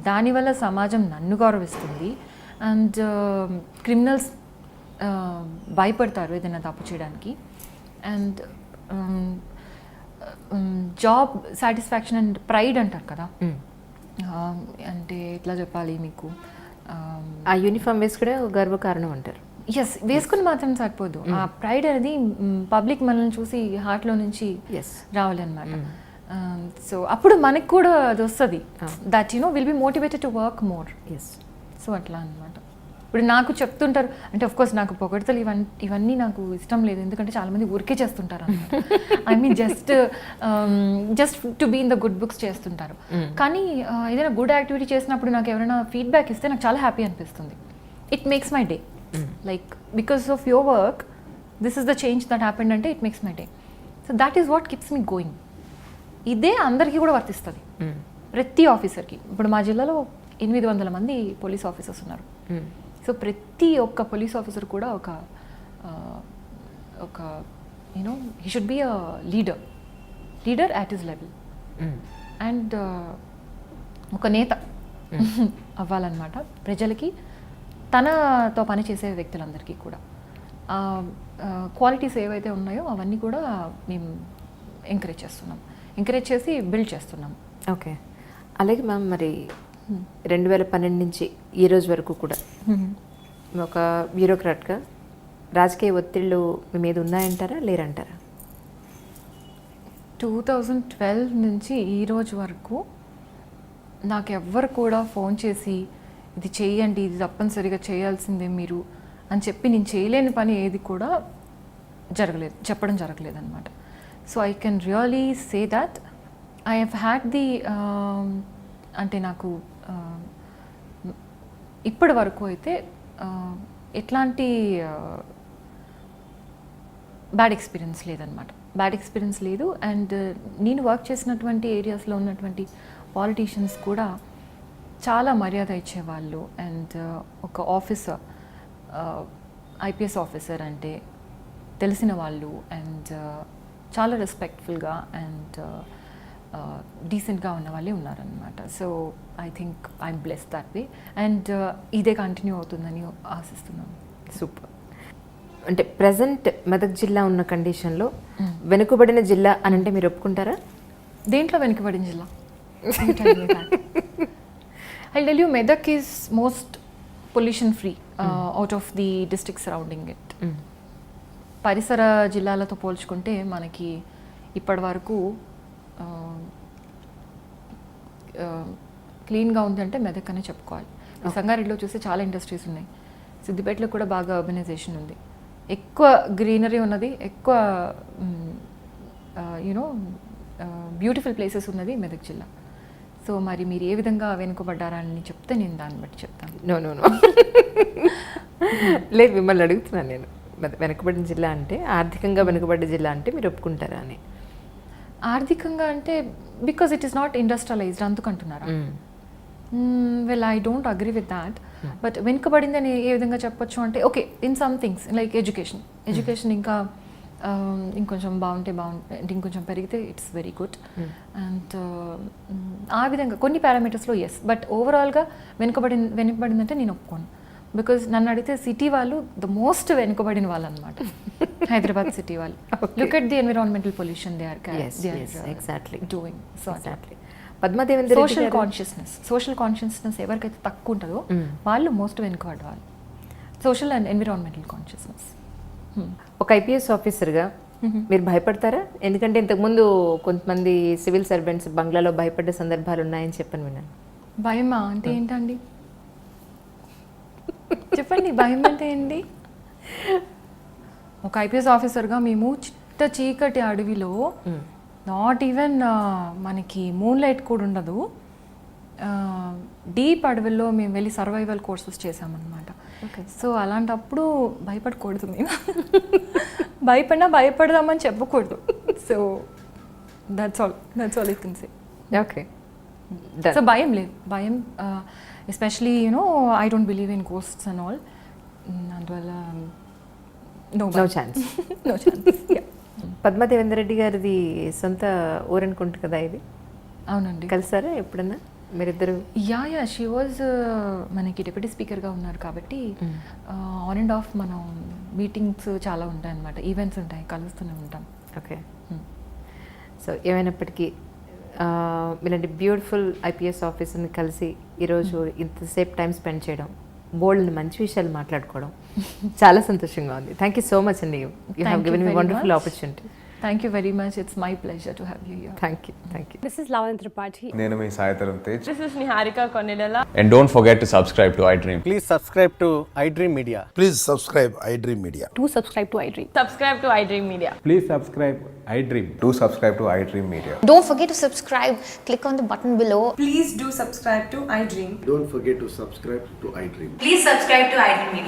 దానివల్ల సమాజం నన్ను గౌరవిస్తుంది. అండ్ క్రిమినల్స్ భయపడతారు ఏదైనా తప్పు చేయడానికి. And job satisfaction and pride అంటారు కదా, అంటే ఎట్లా చెప్పాలి మీకు, ఆ యూనిఫామ్ వేసుకునే గర్వకారణం అంటారు. ఎస్, వేసుకుని మాత్రం సరిపోదు. ఆ ప్రైడ్ అనేది పబ్లిక్ మనల్ని చూసి హార్ట్లో నుంచి రావాలన్నమాట. సో అప్పుడు మనకు కూడా అది వస్తుంది, that will be motivated to work more. So అట్లా అనమాట. ఇప్పుడు నాకు చెప్తుంటారు, అంటే ఆఫ్కోర్స్ నాకు పొగడతలు ఇవన్నీ నాకు ఇష్టం లేదు, ఎందుకంటే చాలామంది ఊరికే చేస్తుంటారు అనమాట. I mean just to be in the good books చేస్తుంటారు. కానీ ఏదైనా గుడ్ యాక్టివిటీ చేసినప్పుడు నాకు ఎవరైనా ఫీడ్బ్యాక్ ఇస్తే నాకు చాలా హ్యాపీ అనిపిస్తుంది. It makes my day. Like because of your work, this is the change that happened ante it makes my day. So that is what keeps me going. ఇదే అందరికీ కూడా వర్తిస్తుంది, ప్రతి ఆఫీసర్కి. ఇప్పుడు మా జిల్లాలో 800 మంది పోలీస్ ఆఫీసర్స్ ఉన్నారు. సో ప్రతి ఒక్క పోలీస్ ఆఫీసర్ కూడా ఒక you know he should be a leader at his level, and ఒక నేత అవ్వాలన్నమాట ప్రజలకి, తనతో పనిచేసే వ్యక్తులందరికీ కూడా. క్వాలిటీస్ ఏవైతే ఉన్నాయో అవన్నీ కూడా మేము ఎంకరేజ్ చేసి బిల్డ్ చేస్తున్నాం. ఓకే, అలాగే మ్యామ్, మరి 2012 నుంచి ఈ రోజు వరకు కూడా ఒక బ్యూరోక్రాట్గా రాజకీయ ఒత్తిళ్ళు మీ మీద ఉన్నాయంటారా, లేరంటారా? 2012 నుంచి ఈ రోజు వరకు నాకు ఎవ్వరు కూడా ఫోన్ చేసి ఇది చేయండి, ఇది తప్పనిసరిగా చేయాల్సిందే మీరు అని చెప్పి నేను చేయలేని పని ఏది కూడా చెప్పడం జరగలేదు అనమాట. So I can really say that I have had the అంటే నాకు ఇప్పటి వరకు అయితే ఎట్లాంటి బ్యాడ్ ఎక్స్పీరియన్స్ లేదు. అండ్ నేను వర్క్ చేసినటువంటి ఏరియాస్లో ఉన్నటువంటి పాలిటీషియన్స్ కూడా చాలా మర్యాద ఇచ్చేవాళ్ళు. అండ్ ఒక ఆఫీసర్, IPS ఆఫీసర్ అంటే తెలిసిన వాళ్ళు, అండ్ చాలా రెస్పెక్ట్ఫుల్గా అండ్ డీసెంట్గా ఉన్న వాళ్ళే ఉన్నారనమాట. So I think I'm blessed that way, and ఇదే కంటిన్యూ అవుతుందని ఆశిస్తున్నాను. సూపర్. అంటే ప్రజెంట్ మెదక్ జిల్లా ఉన్న కండిషన్లో వెనుకబడిన జిల్లా అని అంటే మీరు ఒప్పుకుంటారా? దేంట్లో వెనుకబడిన జిల్లా? I'll tell you, Medak is most pollution free out of the districts surrounding it. పరిసర జిల్లాలతో పోల్చుకుంటే మనకి ఇప్పటి వరకు క్లీన్గా ఉంది అంటే మెదక్ అనే చెప్పుకోవాలి. సంగారెడ్డిలో చూస్తే చాలా ఇండస్ట్రీస్ ఉన్నాయి, సిద్దిపేటలో కూడా బాగా అర్బనైజేషన్ ఉంది, ఎక్కువ గ్రీనరీ ఉన్నది, ఎక్కువ యూనో బ్యూటిఫుల్ ప్లేసెస్ ఉన్నది మెదక్ జిల్లా. సో మరి మీరు ఏ విధంగా వెనుకబడ్డారా అని చెప్తే నేను దాన్ని బట్టి చెప్తాను. నో లేదు, మిమ్మల్ని అడుగుతున్నాను నేను. వెనుకబడిన జిల్లా అంటే, ఆర్థికంగా వెనుకబడ్డ జిల్లా అంటే మీరు ఒప్పుకుంటారా అని. ఆర్థికంగా అంటే because it is not industrialised అందుకంటున్నారా? Well, I don't agree with that. But వెనుకబడింది అని ఏ విధంగా చెప్పొచ్చు అంటే, okay, in some things like education ఇంకా ఇంకొంచెం బాగుంటే ఇంకొంచెం పెరిగితే ఇట్స్ వెరీ గుడ్. అండ్ ఆ విధంగా కొన్ని పారామీటర్స్లో ఎస్, బట్ ఓవరాల్గా వెనుకబడిందంటే నేను ఒప్పుకోను. బికాజ్ నన్ను అడిగితే సిటీ వాళ్ళు ద మోస్ట్ వెనుకబడిన వాళ్ళు అనమాట. హైదరాబాద్ సిటీ వాళ్ళు. Look at the environmental pollution they are doing. So పద్మాదేవేంద్ర సోషల్ కాన్షియస్నెస్ ఎవరికైతే తక్కువ ఉంటుందో వాళ్ళు మోస్ట్ వెనుకబడ్డ వాళ్ళు. Social and environmental consciousness. ఒక IPS ఆఫీసర్గా మీరు భయపడతారా? ఎందుకంటే ఇంతకుముందు కొంతమంది సివిల్ సర్వెంట్స్ బంగ్లాలో భయపడ్డ సందర్భాలు ఉన్నాయని చెప్పని విన్నాను. భయమా అంటే ఏంటండి? చెప్పండి, భయం అంటే ఏంటి? ఒక IPS ఆఫీసర్గా మేము చిట్ట చీకటి అడవిలో, నాట్ ఈవెన్ మనకి మూన్ లైట్ కూడా ఉండదు, డీప్ అడవిలో మేము వెళ్ళి సర్వైవల్ కోర్సెస్ చేసామన్నమాట. సో అలాంటప్పుడు భయపడకూడదు, మేము భయపడదామని చెప్పకూడదు. So that's all I can say. Okay, so భయం లేదు. భయం especially you know I don't believe in ghosts and all, అందువల్ల నో ఛాన్స్. పద్మాదేవేంద్ర రెడ్డి గారిది సొంత ఊరనుకుంటు కదా ఇది? అవునండి. కలిసారా ఎప్పుడన్నా మీరిద్దరు? యా షీ వాజ్ మనకి డిప్యూటీ స్పీకర్గా ఉన్నారు కాబట్టి ఆన్ అండ్ ఆఫ్ మనం మీటింగ్స్ చాలా ఉంటాయి అన్నమాట, ఈవెంట్స్ ఉంటాయి, కలుస్తూనే ఉంటాం. ఓకే. సో ఏమైనప్పటికీ ఇలాంటి బ్యూటిఫుల్ IPS ఆఫీసర్ని కలిసి ఈరోజు ఇంతసేపు టైం స్పెండ్ చేయడం, బోల్డ్ మంచి విషయాలు మాట్లాడుకోవడం చాలా సంతోషంగా ఉంది. థ్యాంక్ యూ సో మచ్ అండి. You have given me wonderful opportunity. Thank you very much. It's my pleasure to have you here. Thank you. This is Lavan Tripathi. నేను మీ Sai Dharam Tej. This is Niharika Konidala. And don't forget to subscribe to iDream. Please subscribe to iDream Media. Please subscribe iDream Media. Do subscribe to iDream. Subscribe to iDream Media. Please subscribe iDream. Do subscribe to iDream Media. Don't forget to subscribe. Click on the button below. Please do subscribe to iDream. Don't forget to subscribe to iDream. Please subscribe to iDream Media.